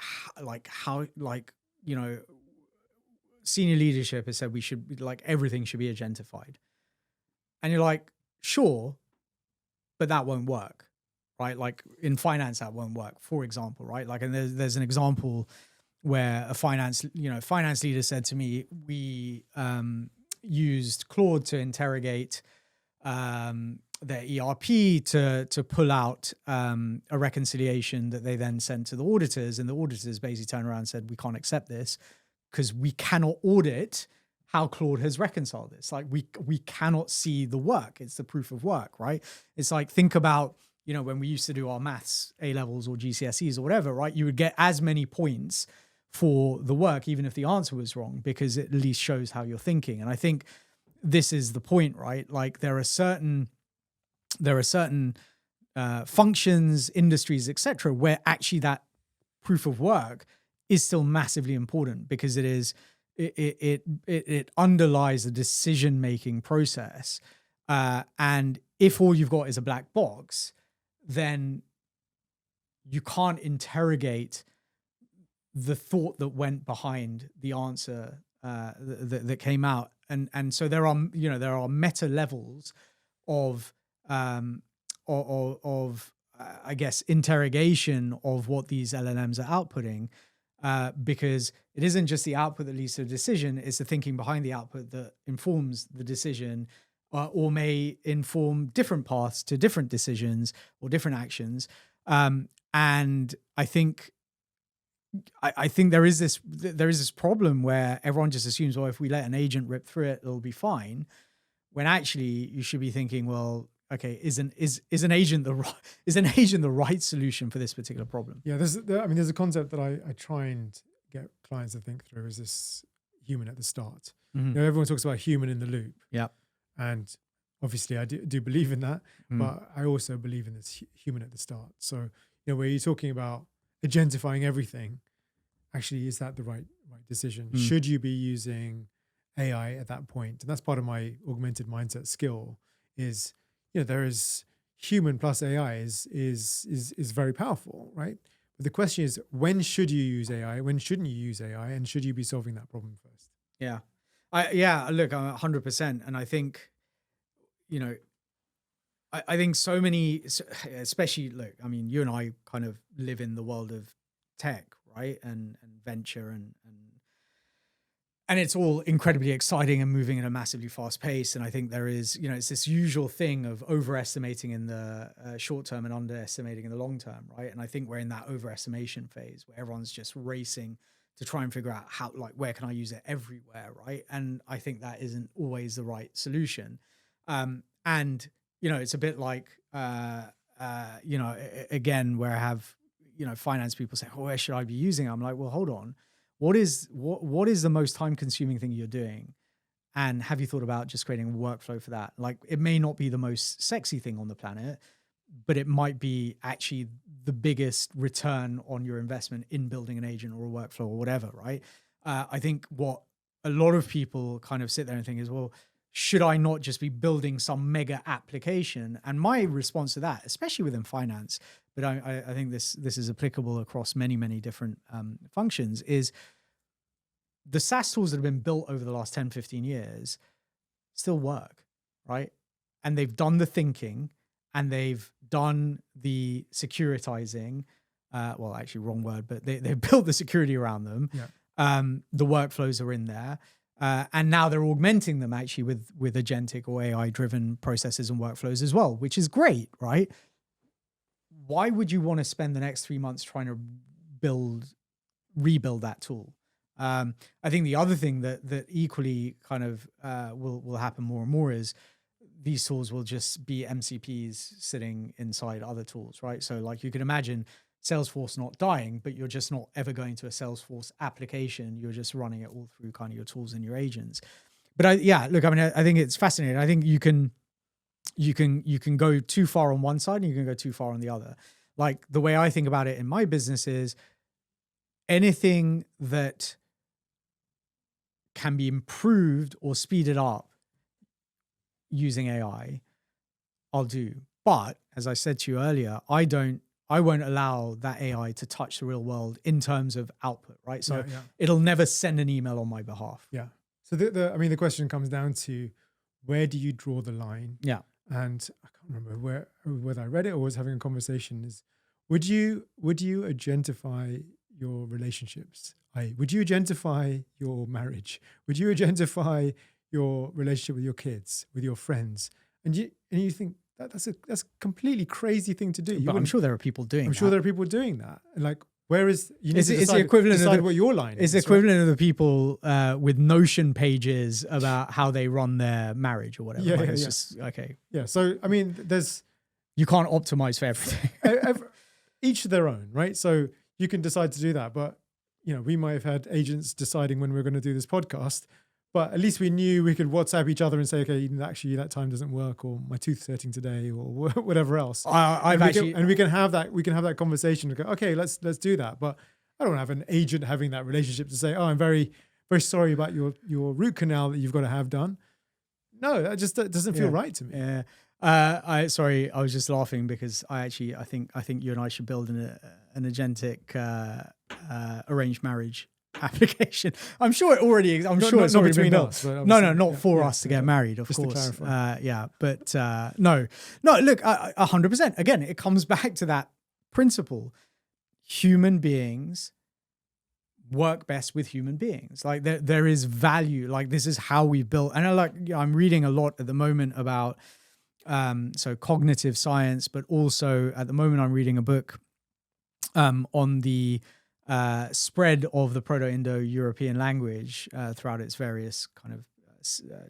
senior leadership has said we should everything should be agentified, and you're like, sure, but that won't work, right? Like in finance, that won't work, for example, right? Like, and there's an example where a finance leader said to me, we used Claude to interrogate their ERP to pull out a reconciliation that they then sent to the auditors, and the auditors basically turned around and said, we can't accept this because we cannot audit how Claude has reconciled this. Like we cannot see the work. It's the proof of work, right? It's like, think about, when we used to do our maths A-levels or GCSEs or whatever, right? You would get as many points for the work, even if the answer was wrong, because it at least shows how you're thinking. And I think this is the point, right? Like there are certain functions, industries, etc., where actually that proof of work is still massively important because it underlies the decision-making process. And if all you've got is a black box, then you can't interrogate the thought that went behind the answer that came out, and so there are meta levels of I guess interrogation of what these LLMs are outputting, because it isn't just the output that leads to a decision; it's the thinking behind the output that informs the decision, or may inform different paths to different decisions or different actions. And I think there is this problem where everyone just assumes, well, if we let an agent rip through it, it'll be fine. When actually you should be thinking, well, okay, is an agent the right solution for this particular problem? Yeah, there's a concept that I try and get clients to think through, is this human at the start. Mm-hmm. Everyone talks about human in the loop. Yeah. And obviously I do believe in that, but I also believe in this human at the start. So, where you're talking about agentifying everything, actually, is that the right decision? Should you be using AI at that point? And that's part of my augmented mindset skill is, there is human plus AI is very powerful, right? But the question is, when should you use AI? When shouldn't you use AI? And should you be solving that problem first? Yeah. Look, 100%. And I think, I think so many, especially, look, I mean, you and I kind of live in the world of tech, right? And venture and it's all incredibly exciting and moving at a massively fast pace. And I think there is, it's this usual thing of overestimating in the short term and underestimating in the long term, right? And I think we're in that overestimation phase where everyone's just racing to try and figure out how, like, where can I use it everywhere, right? And I think that isn't always the right solution. And, it's a bit like, again, where I have, finance people say, oh, where should I be using it? I'm like, well, hold on. What is the most time consuming thing you're doing? And have you thought about just creating a workflow for that? Like, it may not be the most sexy thing on the planet, but it might be actually the biggest return on your investment in building an agent or a workflow or whatever, right? I think what a lot of people kind of sit there and think is, well, should I not just be building some mega application? And my response to that, especially within finance, but I think this is applicable across many, many different functions, is the SaaS tools that have been built over the last 10, 15 years still work, right? And they've done the thinking and they've done the securitizing. Well, actually, wrong word, but they've built the security around them. Yeah. The workflows are in there. And now they're augmenting them actually with agentic or AI-driven processes and workflows as well, which is great, right? Why would you want to spend the next 3 months trying to rebuild that tool? I think the other thing that equally kind of will happen more and more is these tools will just be MCPs sitting inside other tools, right? So like you can imagine Salesforce not dying, but you're just not ever going to a Salesforce application. You're just running it all through kind of your tools and your agents. But I think it's fascinating. I think you can go too far on one side and you can go too far on the other. Like the way I think about it in my business is anything that can be improved or speeded up using AI, I'll do. But as I said to you earlier, I won't allow that AI to touch the real world in terms of output, right? So it'll never send an email on my behalf. Yeah. So the question comes down to, where do you draw the line? Yeah. And I can't remember whether I read it or was having a conversation, is would you agentify your relationships? Would you agentify your marriage? Would you agentify your relationship with your kids, with your friends? And you think that's a completely crazy thing to do. But I'm sure there are people doing that. I'm sure there are people doing that. And like, where is, you need to decide what your line is. It's the equivalent of the people with Notion pages about how they run their marriage or whatever. Yeah, it's just, okay. Yeah. So, I mean, you can't optimize for everything. Each their own, right? So you can decide to do that. But, we might have had agents deciding when we're going to do this podcast, but at least we knew we could WhatsApp each other and say, okay, actually that time doesn't work, or my tooth's hurting today, or whatever else. We can have that conversation and go, okay, let's do that. But I don't have an agent having that relationship to say, oh, I'm very, very sorry about your root canal that you've got to have done. No, that doesn't feel right to me. Yeah. I was just laughing because I think you and I should build an agentic arranged marriage application. I'm sure it already exists. I'm Not- sure not- it's not already between been built. us, but No, obviously, not yeah, for yeah, us to get married, of just to course. clarify. Yeah, but no. Look, 100%. Again, it comes back to that principle. Human beings work best with human beings. Like there is value. Like this is how we built. And I'm reading a lot at the moment about so cognitive science, but also at the moment I'm reading a book on the spread of the Proto-Indo-European language throughout its various kind of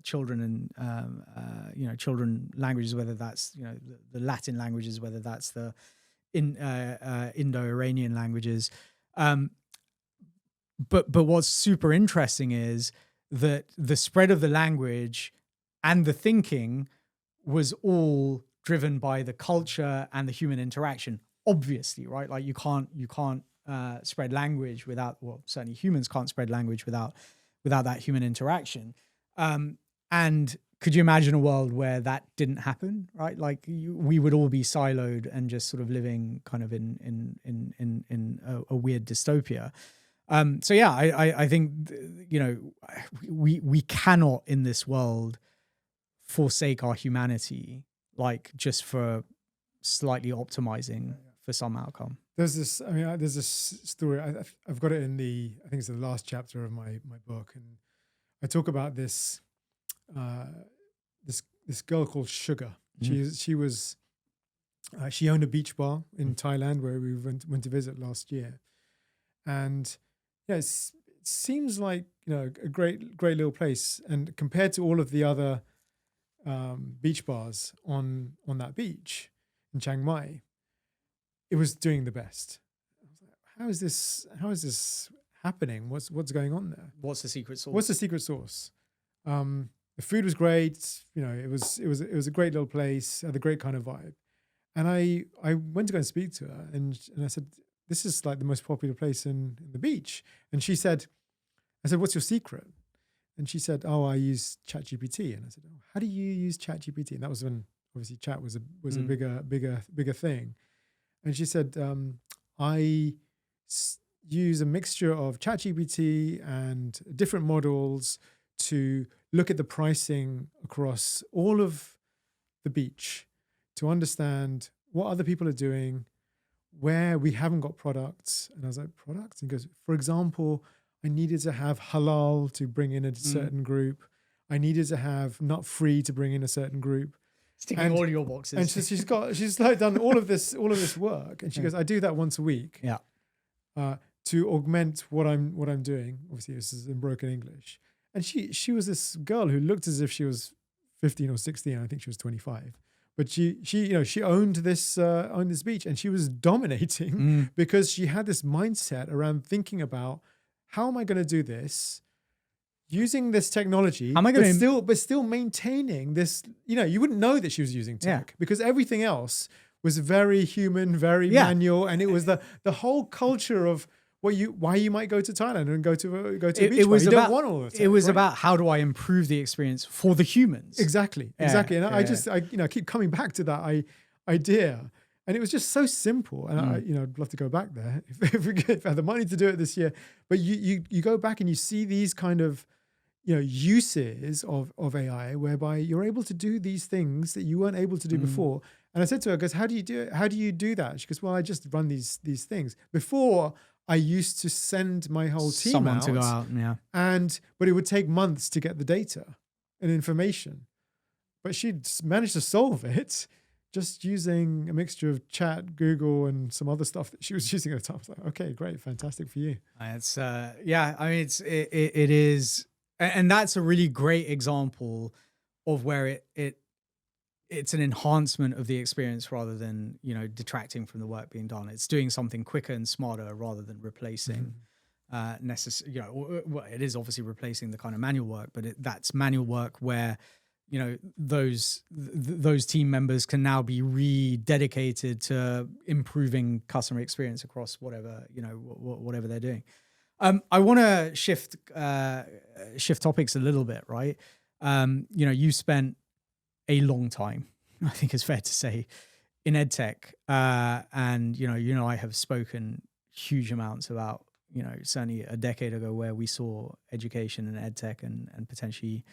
children and children languages, whether that's the Latin languages, whether that's the Indo-Iranian languages. But what's super interesting is that the spread of the language and the thinking was all driven by the culture and the human interaction. Obviously, right? Like you can't spread language without, well, certainly humans can't spread language without that human interaction. And could you imagine a world where that didn't happen, right? Like we would all be siloed and just sort of living kind of in a weird dystopia. So yeah, I think we cannot in this world forsake our humanity, like just for slightly optimizing for some outcome. There's this story. I've got it in I think it's the last chapter of my book, and I talk about this this girl called Sugar. She owned a beach bar in Thailand where we went to visit last year, and yeah, it seems like a great little place, and compared to all of the other beach bars on that beach in Chiang Mai, it was doing the best. I was like, how is this happening? What's going on there? What's the secret sauce? What's the secret sauce? The food was great. It was a great little place, had a great kind of vibe. And I went to go and speak to her, and I said, this is like the most popular place in the beach. And I said, what's your secret? And she said, oh, I use ChatGPT. And I said, oh, how do you use ChatGPT? And that was when obviously chat was a bigger thing. And she said, I use a mixture of ChatGPT and different models to look at the pricing across all of the beach to understand what other people are doing, where we haven't got products. And I was like, products? And he goes, for example, I needed to have halal to bring in a certain group. I needed to have nut free to bring in a certain group. Ticking all your boxes. And she's like done all of this work. And she goes, I do that once a week. Yeah. To augment what I'm doing. Obviously, this is in broken English. And she was this girl who looked as if she was 15 or 16. I think she was 25. But she owned this beach, and she was dominating because she had this mindset around thinking about, how am I going to do this using this technology? How am I going to but still maintaining this? You wouldn't know that she was using tech because everything else was very human, very manual, and it was the whole culture of why you might go to Thailand and go to a beach. You don't want all of it. It was about how do I improve the experience for the humans. Exactly. And I keep coming back to that idea, and it was just so simple. And I'd love to go back there if I had the money to do it this year. But you go back and you see these kind of uses of AI whereby you're able to do these things that you weren't able to do before. And I said to her, "Because how do you do it? How do you do that?" She goes, "Well, I just run these things. Before, I used to send my whole team Someone out, to go out, but it would take months to get the data and information. But she'd managed to solve it just using a mixture of chat, Google, and some other stuff that she was using at the time. I was like, okay, great, fantastic for you." It's it is, and that's a really great example of where it's an enhancement of the experience rather than detracting from the work being done. It's doing something quicker and smarter rather than replacing it is obviously replacing the kind of manual work, but that's manual work where those team members can now be rededicated to improving customer experience across whatever they're doing. I want to shift topics a little bit, right? You spent a long time, I think it's fair to say, in edtech, and I have spoken huge amounts about certainly a decade ago, where we saw education and edtech and potentially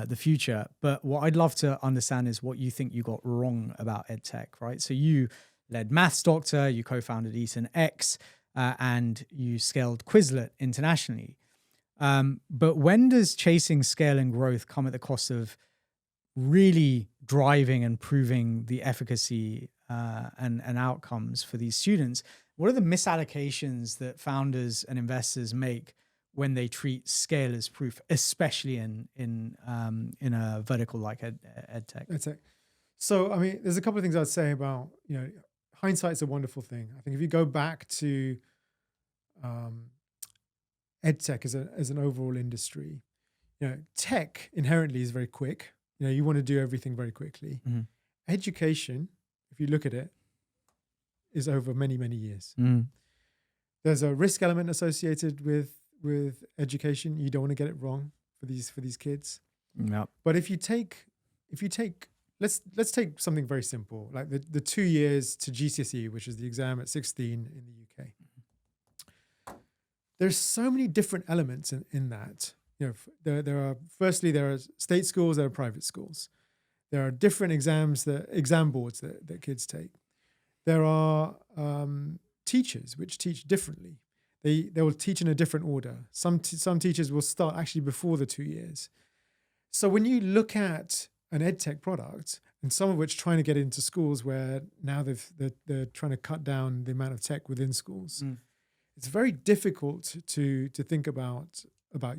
the future. But what I'd love to understand is what you think you got wrong about edtech, right? So you led Maths Doctor, you co-founded Eton X, and you scaled Quizlet internationally. But when does chasing scale and growth come at the cost of really driving and proving the efficacy and outcomes for these students? What are the misallocations that founders and investors make when they treat scale as proof, especially in a vertical like edtech? So, I mean, there's a couple of things I'd say about, hindsight's a wonderful thing. I think if you go back to edtech as an overall industry, tech inherently is very quick. You want to do everything very quickly. Mm-hmm. Education, if you look at it, is over many, many years. Mm. There's a risk element associated with education. You don't want to get it wrong for these kids. Yep. But if you take let's take something very simple, like the 2 years to GCSE, which is the exam at 16 in the UK. There's so many different elements in that. There are state schools, there are private schools. There are different exam boards that kids take. There are teachers which teach differently. They will teach in a different order. Some teachers will start actually before the 2 years. So when you look at an edtech product, and some of which trying to get into schools where now they're trying to cut down the amount of tech within schools, it's very difficult to think about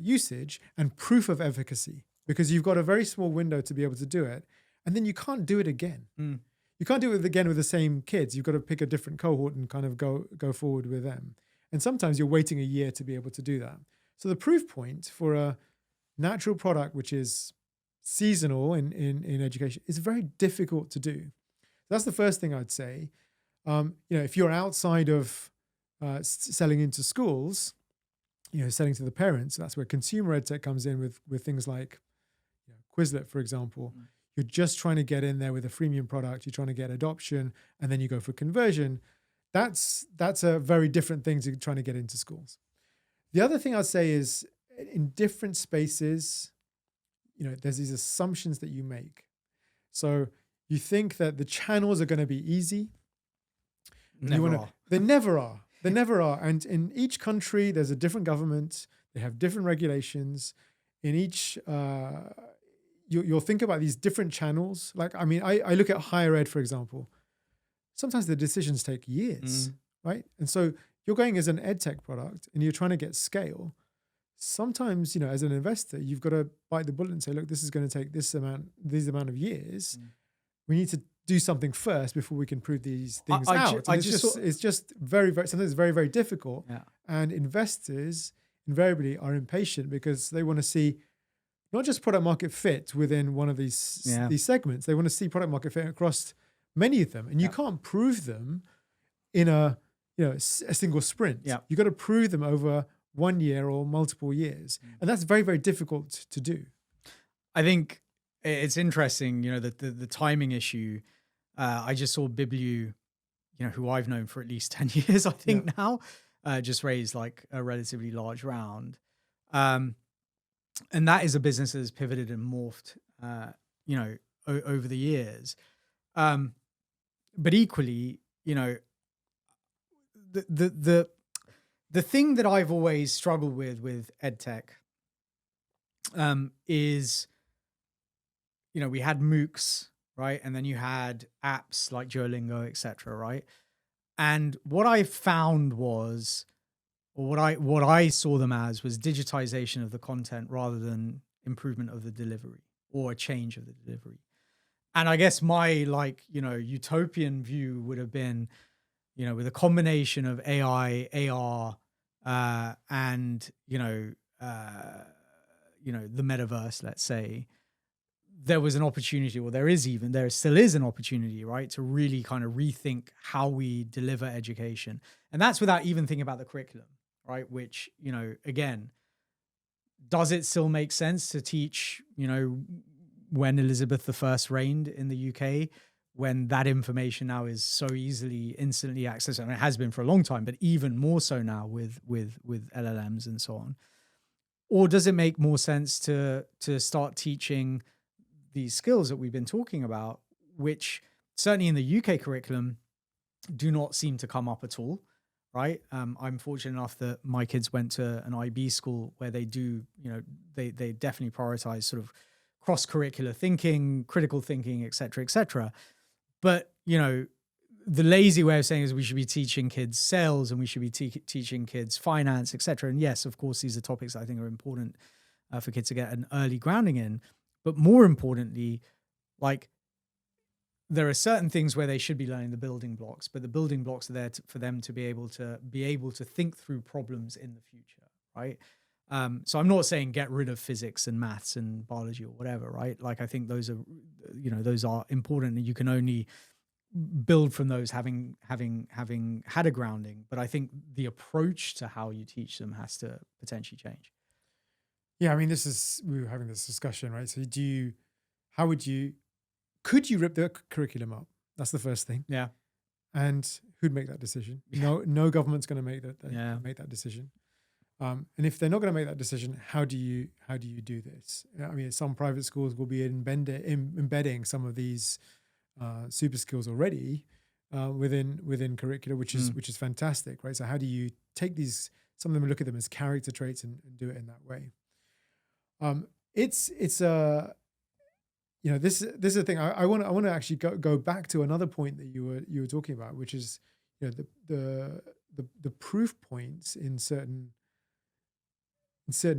usage and proof of efficacy, because you've got a very small window to be able to do it, and then you can't do it again. You can't do it again with the same kids. You've got to pick a different cohort and kind of go forward with them. And sometimes you're waiting a year to be able to do that. So the proof point for a natural product, which is seasonal in education, is very difficult to do. That's the first thing I'd say. If you're outside of selling into schools, selling to the parents, that's where consumer edtech comes in with things like Quizlet, for example. You're just trying to get in there with a freemium product. You're trying to get adoption, and then you go for conversion. That's a very different thing to trying to get into schools. The other thing I'd say is, in different spaces, there's these assumptions that you make. So you think that the channels are going to be easy. They never are. They never are. And in each country, there's a different government. They have different regulations. In each, you'll think about these different channels. Like, I mean, I look at higher ed, for example. Sometimes the decisions take years, right? And so you're going as an edtech product and you're trying to get scale. Sometimes, as an investor, you've got to bite the bullet and say, look, this is going to take this amount of years. We need to do something first before we can prove these things out. It's just very, very, sometimes it's very, very difficult. Yeah. And investors invariably are impatient because they want to see not just product market fit within one of these segments. They want to see product market fit across many of them. And you can't prove them in a single sprint. Yeah. You've got to prove them over 1 year or multiple years. And that's very, very difficult to do. I think it's interesting, the timing issue. I just saw Biblu, who I've known for at least 10 years, I think now, just raised like a relatively large round. And that is a business that has pivoted and morphed, over the years. But equally, the thing that I've always struggled with edtech is, we had MOOCs, right? And then you had apps like Duolingo, et cetera, right? And what I found was, or what I saw them as, was digitization of the content rather than improvement of the delivery or a change of the delivery. And I guess my utopian view would have been, with a combination of AI, AR, and the metaverse, let's say, there was an opportunity, or there still is an opportunity, right, to really kind of rethink how we deliver education. And that's without even thinking about the curriculum, right? Which, again, does it still make sense to teach, when Elizabeth I reigned in the UK? when that information now is so easily, instantly accessible, and it has been for a long time, but even more so now with LLMs and so on? Or does it make more sense to start teaching these skills that we've been talking about, which certainly in the UK curriculum do not seem to come up at all, right? I'm fortunate enough that my kids went to an IB school where they do, they definitely prioritize sort of cross-curricular thinking, critical thinking, et cetera. But, the lazy way of saying is we should be teaching kids sales and we should be teaching kids finance, et cetera. And yes, of course, these are topics I think are important for kids to get an early grounding in. But more importantly, like, there are certain things where they should be learning the building blocks, but the building blocks are there for them to be able to think through problems in the future, right? So I'm not saying get rid of physics and maths and biology or whatever, right? Like, I think those are important, and you can only build from those having had a grounding. But I think the approach to how you teach them has to potentially change. Yeah, I mean, we were having this discussion, right? So could you rip the curriculum up? That's the first thing. Yeah. And who'd make that decision? No government's going to make that decision. And if they're not going to make that decision, how do you do this? I mean, some private schools will be embedding some of these super skills already within curricula, which is fantastic, right? So how do you take these? Some of them look at them as character traits and do it in that way. This is a thing. I want to actually go back to another point that you were talking about, which is the proof points in certain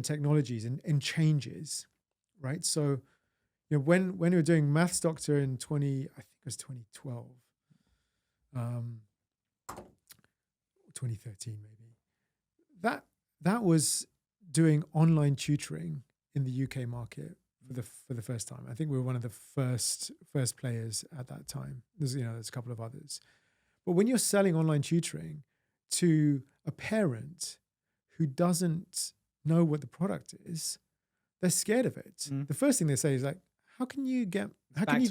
technologies and changes, right? So when we were doing Maths Doctor in 2012, 2013 maybe, that was doing online tutoring in the UK market for the first time. I think we were one of the first players at that time. There's a couple of others. But when you're selling online tutoring to a parent who doesn't know what the product is, they're scared of it. The first thing they say is like, how can you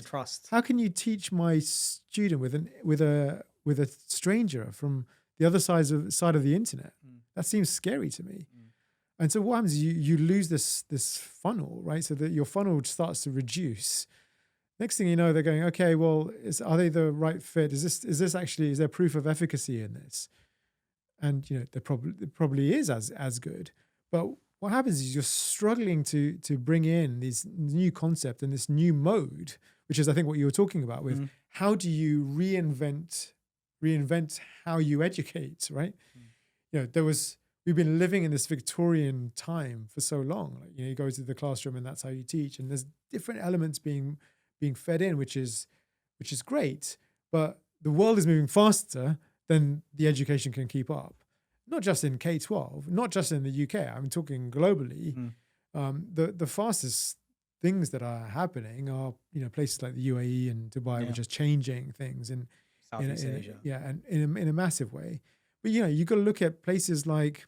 trust? How can you teach my student with a stranger from the other side of the internet? That seems scary to me. And so what happens is you lose this funnel, right? So that your funnel starts to reduce. Next thing you know, they're going, okay, well, are they the right fit? Is there proof of efficacy in this? And there probably is as good. But what happens is you're struggling to bring in this new concept and this new mode, which is I think what you were talking about with how do you reinvent how you educate, right? We've been living in this Victorian time for so long. Like, you go to the classroom and that's how you teach. And there's different elements being fed in, which is great. But the world is moving faster than the education can keep up. Not just in K-12, not just in the UK. I'm talking globally. The fastest things that are happening are places like the UAE and Dubai, which are changing things in Southeast Asia. And in a massive way. But you've got to look at places like,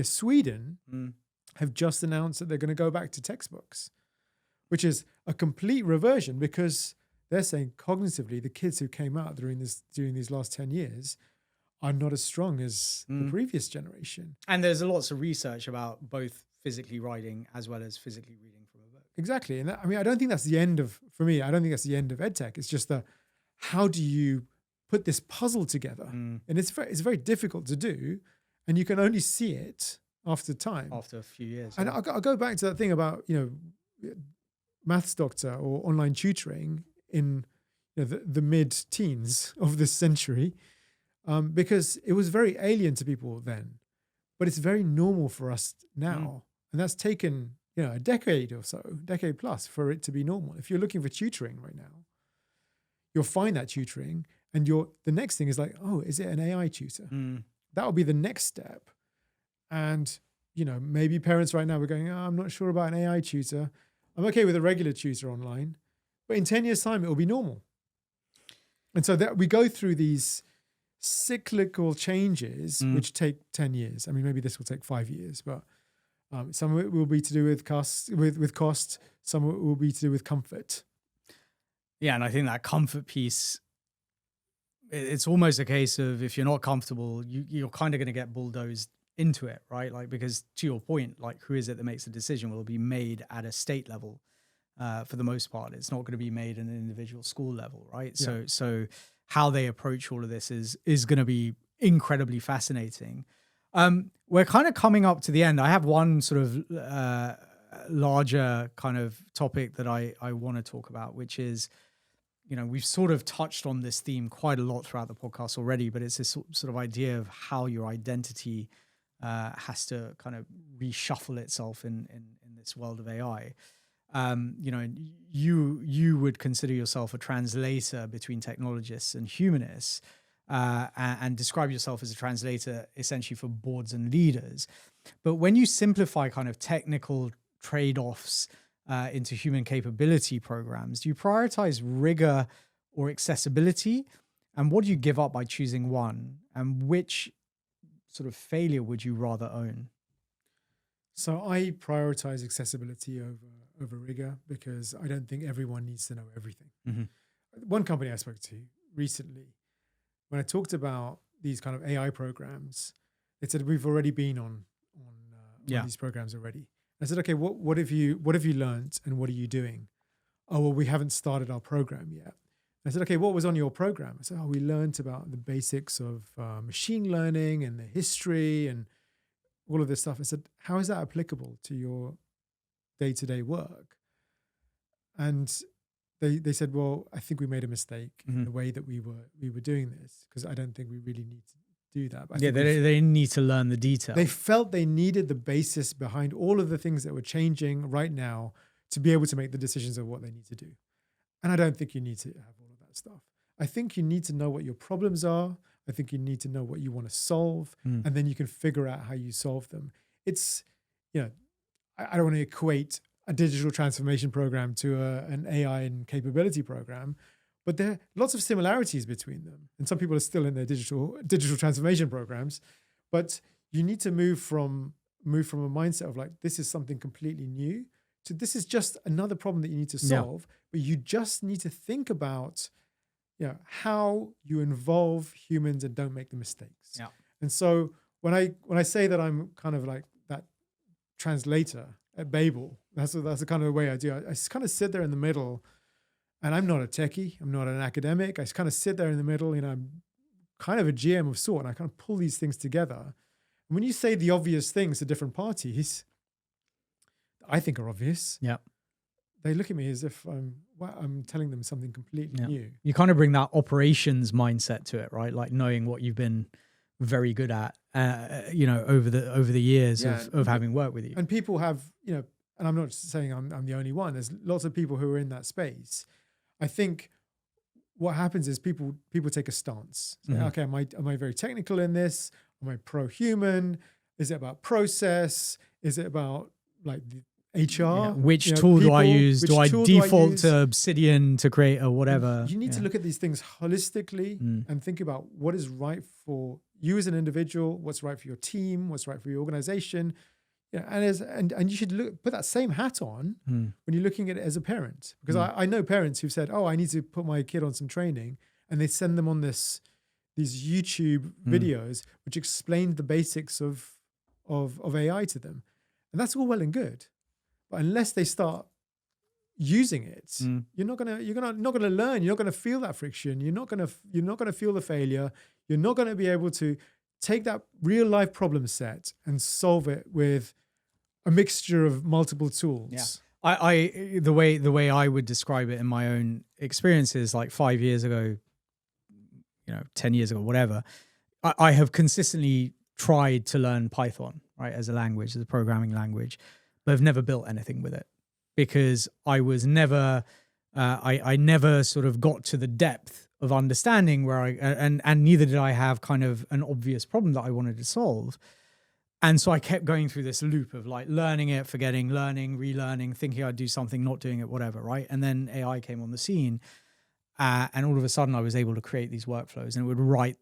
Sweden have just announced that they're going to go back to textbooks, which is a complete reversion because they're saying cognitively the kids who came out during these last 10 years are not as strong as the previous generation. And there's lots of research about both physically writing as well as physically reading from a book. Exactly. And I don't think that's the end of edtech. It's just how do you put this puzzle together? And it's very difficult to do. And you can only see it after time. After a few years. And I'll go back to that thing about, Maths Doctor or online tutoring in the mid-teens of this century, because it was very alien to people then. But it's very normal for us now. And that's taken, a decade plus for it to be normal. If you're looking for tutoring right now, you'll find that tutoring. And the next thing is like, oh, is it an AI tutor? That will be the next step. And, maybe parents right now are going, oh, I'm not sure about an AI tutor. I'm okay with a regular tutor online. But in 10 years' time, it will be normal. And so that we go through these cyclical changes, which take 10 years. I mean, maybe this will take 5 years, but some of it will be to do with cost. Some of it will be to do with comfort. Yeah, and I think that comfort piece, it's almost a case of if you're not comfortable, you're kind of going to get bulldozed into it, right? Like, because to your point, like, who is it that makes the decision? Will it be made at a state level? For the most part, it's not going to be made at an individual school level, right? Yeah. So how they approach all of this is going to be incredibly fascinating. We're kind of coming up to the end. I have one sort of larger kind of topic that I want to talk about, which is, we've sort of touched on this theme quite a lot throughout the podcast already, but it's this sort of idea of how your identity has to kind of reshuffle itself in this world of AI. You would consider yourself a translator between technologists and humanists, and describe yourself as a translator essentially for boards and leaders. But when you simplify kind of technical trade-offs into human capability programs, do you prioritize rigor or accessibility? And what do you give up by choosing one? And which sort of failure would you rather own? So I prioritize accessibility over rigor because I don't think everyone needs to know everything. Mm-hmm. One company I spoke to recently, when I talked about these kind of AI programs, they said we've already been on these programs already. I said, okay, what have you learned and what are you doing? Oh, well, we haven't started our program yet. I said, okay, what was on your program? I said, oh, we learned about the basics of machine learning and the history and all of this stuff. I said, how is that applicable to your day-to-day work? And they said, well, I think we made a mistake in the way that we were doing this because I don't think we really need to do that. But they need to learn the detail. They felt they needed the basis behind all of the things that were changing right now to be able to make the decisions of what they need to do. And I don't think you need to have all of that stuff. I think you need to know what your problems are. I think you need to know what you want to solve, and then you can figure out how you solve them. It's, I don't want to equate a digital transformation program to an AI and capability program, but there are lots of similarities between them. And some people are still in their digital transformation programs, but you need to move from a mindset of like, this is something completely new to this is just another problem that you need to solve, but you just need to think about how you involve humans and don't make the mistakes. Yeah. And so when I say that I'm kind of like that translator at Babel, that's the kind of way I do. I just kind of sit there in the middle, and I'm not a techie, I'm not an academic. I just kind of sit there in the middle, I'm kind of a GM of sort, and I kind of pull these things together. And when you say the obvious things to different parties, I think are obvious. Yeah. They look at me as if I'm telling them something completely new. You kind of bring that operations mindset to it, right? Like knowing what you've been very good at, over the years of having worked with you. And people have, and I'm not saying I'm the only one. There's lots of people who are in that space. I think what happens is people take a stance. Say, okay, am I very technical in this? Am I pro-human? Is it about process? Is it about like the HR? Which tool do I use? Do I default to Obsidian to create or whatever? You need to look at these things holistically and think about what is right for you as an individual, what's right for your team, what's right for your organization. And you should put that same hat on when you're looking at it as a parent. Because I know parents who've said, oh, I need to put my kid on some training, and they send them on these YouTube videos which explain the basics of AI to them. And that's all well and good. But unless they start using it, you're not gonna learn. You're not gonna feel that friction. You're not gonna feel the failure. You're not gonna be able to take that real life problem set and solve it with a mixture of multiple tools. Yeah. The way I would describe it in my own experiences, like 5 years ago, 10 years ago, whatever, I have consistently tried to learn Python, right, as a language, as a programming language, but I've never built anything with it because I was never, I never sort of got to the depth of understanding where and neither did I have kind of an obvious problem that I wanted to solve. And so I kept going through this loop of like learning it, forgetting, learning, relearning, thinking I'd do something, not doing it, whatever, right? And then AI came on the scene, and all of a sudden I was able to create these workflows, and it would write,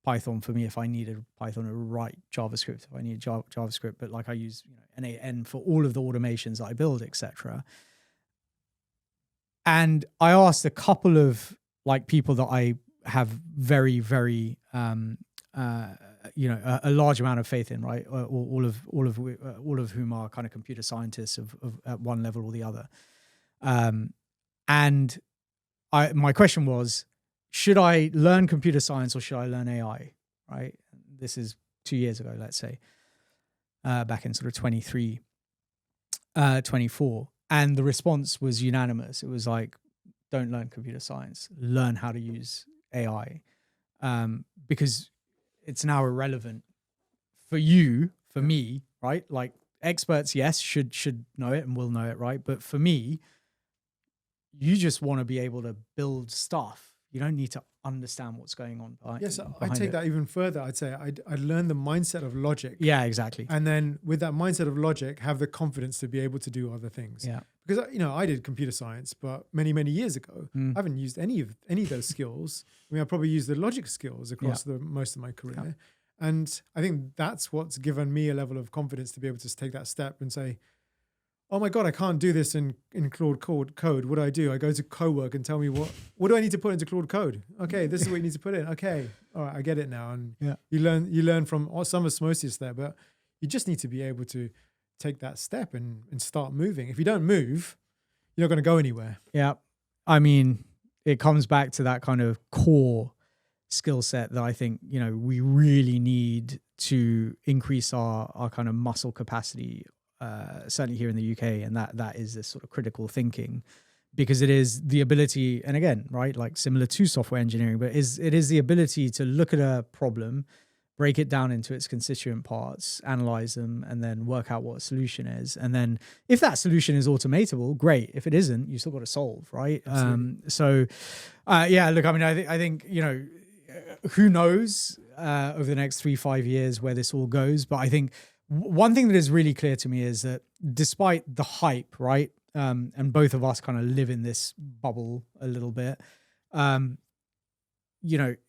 Python for me if I needed Python, it would write JavaScript if I needed JavaScript, but like I use N8N for all of the automations that I build, etc. And I asked a couple of like people that I have very, very, a large amount of faith in, right? All of whom are kind of computer scientists of at one level or the other. And my question was, should I learn computer science or should I learn AI? Right? This is 2 years ago, let's say, back in sort of 23, 24. And the response was unanimous. It was like, don't learn computer science, learn how to use AI, because it's now irrelevant for you, for me, right? Like experts, yes, should know it and will know it, right? But for me, you just want to be able to build stuff. You don't need to understand what's going on. Yes, I'd take that even further. I'd say I'd learn the mindset of logic. Yeah, exactly. And then with that mindset of logic, have the confidence to be able to do other things. Yeah. Because, I did computer science, but many, many years ago, I haven't used any of those skills. I mean, I probably used the logic skills across most of my career. Yeah. And I think that's what's given me a level of confidence to be able to take that step and say, oh my God, I can't do this in Claude code. What do I do? I go to Cowork and tell me what do I need to put into Claude code? Okay, this is what you need to put in. Okay, all right, I get it now. And you learn from some osmosis there, but you just need to be able to take that step and start moving. If you don't move, you're not going to go anywhere. Yeah. I mean, it comes back to that kind of core skill set that I think, we really need to increase our kind of muscle capacity, certainly here in the UK. And that is this sort of critical thinking, because it is the ability, and again, right, like similar to software engineering, but it is the ability to look at a problem, break it down into its constituent parts, analyze them, and then work out what a solution is. And then if that solution is automatable, great. If it isn't, you still got to solve, right? Look, I mean, I think, who knows over the next 3-5 years where this all goes. But I think one thing that is really clear to me is that despite the hype, right, and both of us kind of live in this bubble a little bit,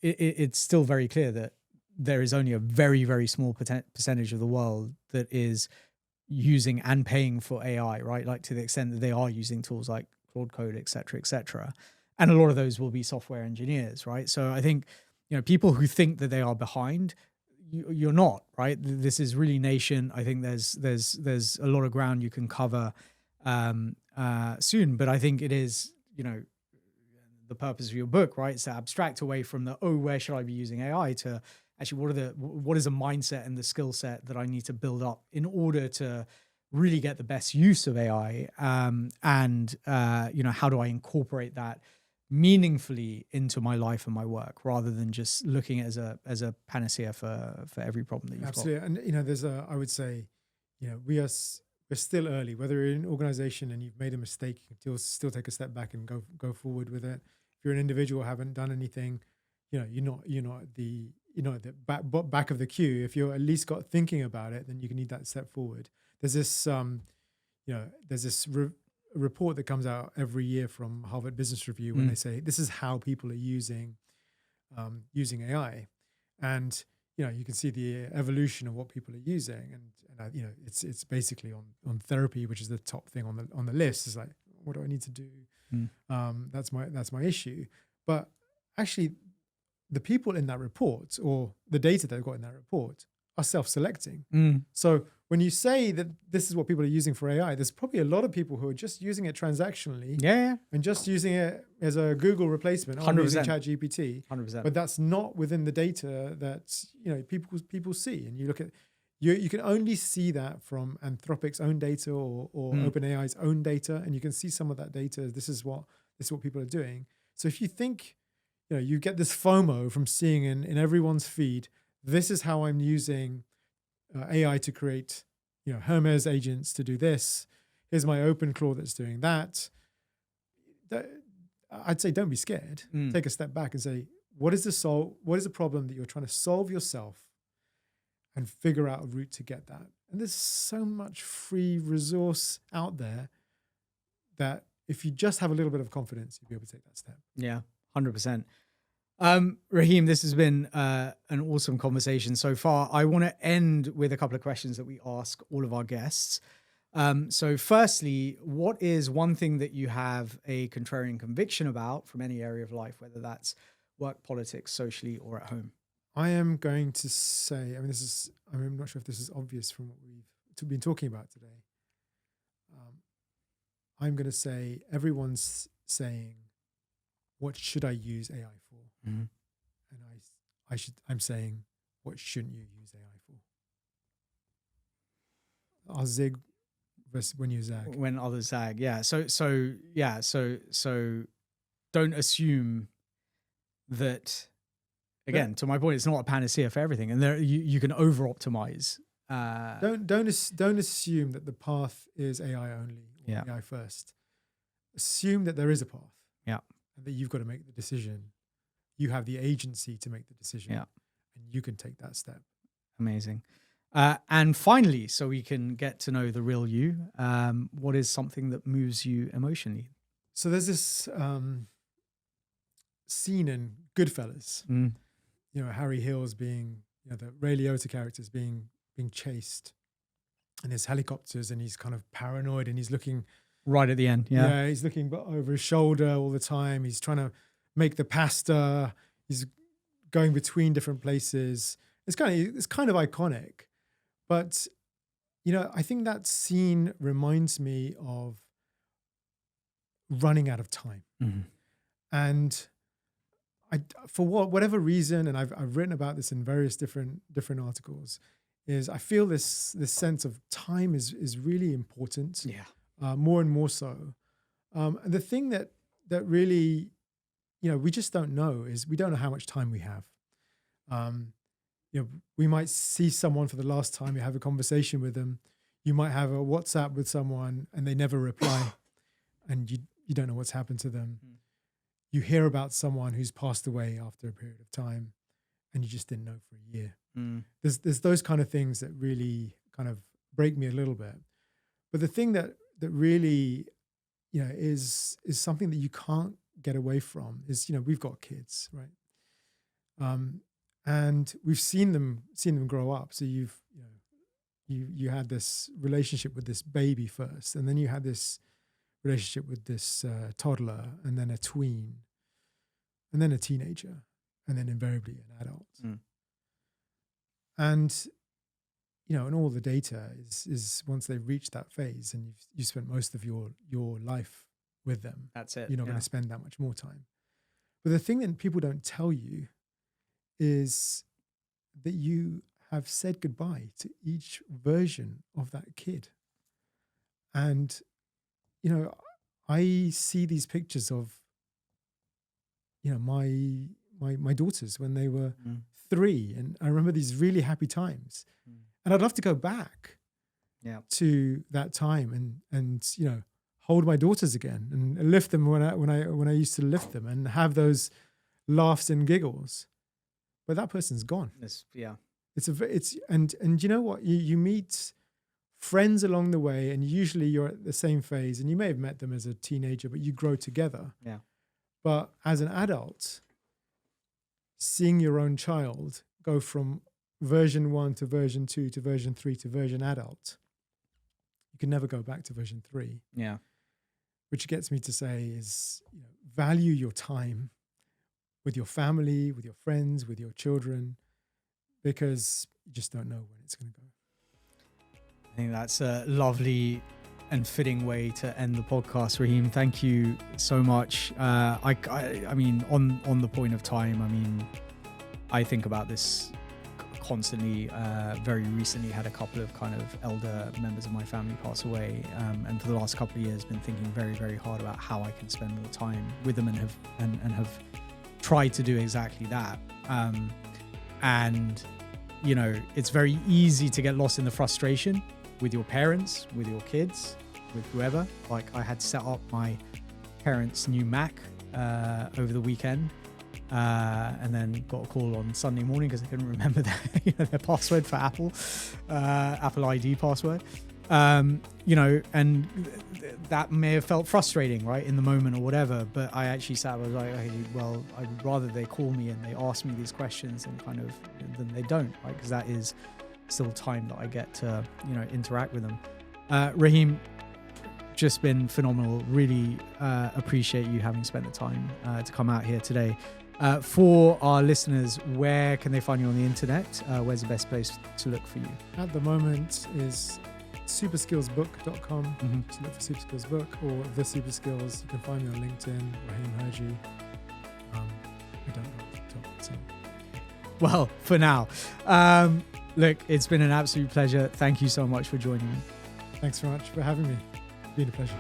it's still very clear that there is only a very, very small percentage of the world that is using and paying for AI, right? Like to the extent that they are using tools like Claude Code, et cetera, et cetera. And a lot of those will be software engineers, right? So I think, people who think that they are behind, you're not, right? This is really nascent. I think there's a lot of ground you can cover soon, but I think it is, the purpose of your book, right? Is to abstract away from where should I be using AI to actually what is a mindset and the skill set that I need to build up in order to really get the best use of AI, and how do I incorporate that meaningfully into my life and my work, rather than just looking at it as a panacea for every problem that you've got. Absolutely. And I would say, we're still early. Whether you're in an organization and you've made a mistake, you can still take a step back and go forward with it. If you're an individual, haven't done anything, you're not at the back of the queue. If you're at least got thinking about it, then you can need that step forward. There's this report that comes out every year from Harvard Business Review when they say this is how people are using AI, and you can see the evolution of what people are using, and it's basically on therapy, which is the top thing on the list. Is like, what do I need to do? That's my issue. But actually, the people in that report, or the data they've got in that report, are self-selecting. So when you say that this is what people are using for AI, there's probably a lot of people who are just using it transactionally, and just using it as a Google replacement. I'm using ChatGPT, 100%. But that's not within the data that people see. And you look at, you can only see that from Anthropic's own data or OpenAI's own data, and you can see some of that data. This is what people are doing. So if you think, you get this FOMO from seeing in everyone's feed, this is how I'm using AI to create, Hermes agents to do this. Here's my open Claude that's doing that. I'd say don't be scared. Take a step back and say, what is the problem that you're trying to solve yourself, and figure out a route to get that. And there's so much free resource out there that if you just have a little bit of confidence, you'll be able to take that step. Yeah, 100%. Raheem, this has been an awesome conversation so far. I want to end with a couple of questions that we ask all of our guests. So firstly, what is one thing that you have a contrarian conviction about from any area of life, whether that's work, politics, socially, or at home? I am going to say, I'm not sure if this is obvious from what we've been talking about today. I'm going to say everyone's saying, what should I use AI for? Mm-hmm. And I'm saying, what shouldn't you use AI for? I'll zig versus when you zag. When others zag, yeah. So don't assume that. Again, to my point, it's not a panacea for everything, and there you can over optimize. Don't assume that the path is AI only or Yeah. AI first. Assume that there is a path. Yeah. And that you've got to make the decision. You have the agency to make the decision. Yeah. And you can take that step. Amazing. And finally, so we can get to know the real you, what is something that moves you emotionally? So there's this scene in Goodfellas. You know, Harry Hill's being, you know, the Ray Liotta character's being chased, and there's helicopters, and he's kind of paranoid, and he's looking right at the end. Yeah, he's looking over his shoulder all the time. He's trying to make the pasta. He's going between different places. It's kind of iconic, but you know, I think that scene reminds me of running out of time, and for whatever reason, and I've written about this in various different articles, is I feel this sense of time is really important. Yeah. More and more so. And the thing that really, you know, we just don't know is we don't know how much time we have. You know, we might see someone for the last time, you have a conversation with them, you might have a WhatsApp with someone and they never reply, and you don't know what's happened to them. You hear about someone who's passed away after a period of time, and you just didn't know for a year. There's those kind of things that really kind of break me a little bit. But the thing that really, you know, is something that you can't get away from is, you know, we've got kids, right? And we've seen them grow up. So you had this relationship with this baby first, and then you had this relationship with this toddler, and then a tween, and then a teenager, and then invariably an adult. And you know, and all the data is once they've reached that phase, and you spent most of your life with them. That's it. You're not going to spend that much more time. But the thing that people don't tell you is that you have said goodbye to each version of that kid. And you know, I see these pictures of, you know, my daughters when they were 3, and I remember these really happy times, and I'd love to go back to that time and you know, hold my daughters again and lift them when I used to lift them and have those laughs and giggles, but that person's gone. And you know what, you meet friends along the way, and usually you're at the same phase, and you may have met them as a teenager, but you grow together. But as an adult, seeing your own child go from version 1 to version 2 to version 3 to version adult, you can never go back to version 3. Which gets me to say is, you know, value your time with your family, with your friends, with your children, because you just don't know when it's going to go. I think that's a lovely and fitting way to end the podcast, Raheem. Thank you so much. I mean, on the point of time, I mean, I think about this constantly. Very recently had a couple of kind of elder members of my family pass away, and for the last couple of years been thinking very, very hard about how I can spend more time with them, and have tried to do exactly that. And you know, it's very easy to get lost in the frustration with your parents, with your kids, with whoever. Like, I had set up my parents' new Mac over the weekend, and then got a call on Sunday morning because I couldn't remember their password for Apple ID password. You know, and that may have felt frustrating, right, in the moment or whatever. But I actually sat, I was like, okay, well, I'd rather they call me and they ask me these questions than they don't, right? Because that is still time that I get to, you know, interact with them. Raheem, just been phenomenal. Really appreciate you having spent the time to come out here today. For our listeners, where can they find you on the internet? Where's the best place to look for you? At the moment is superskillsbook.com. Mm-hmm. Just look for SuperSkills book or the SuperSkills. You can find me on LinkedIn, Rahim Hirji. I don't know off the top. So. Well, for now. Look, it's been an absolute pleasure. Thank you so much for joining me. Thanks very much for having me. It's been a pleasure.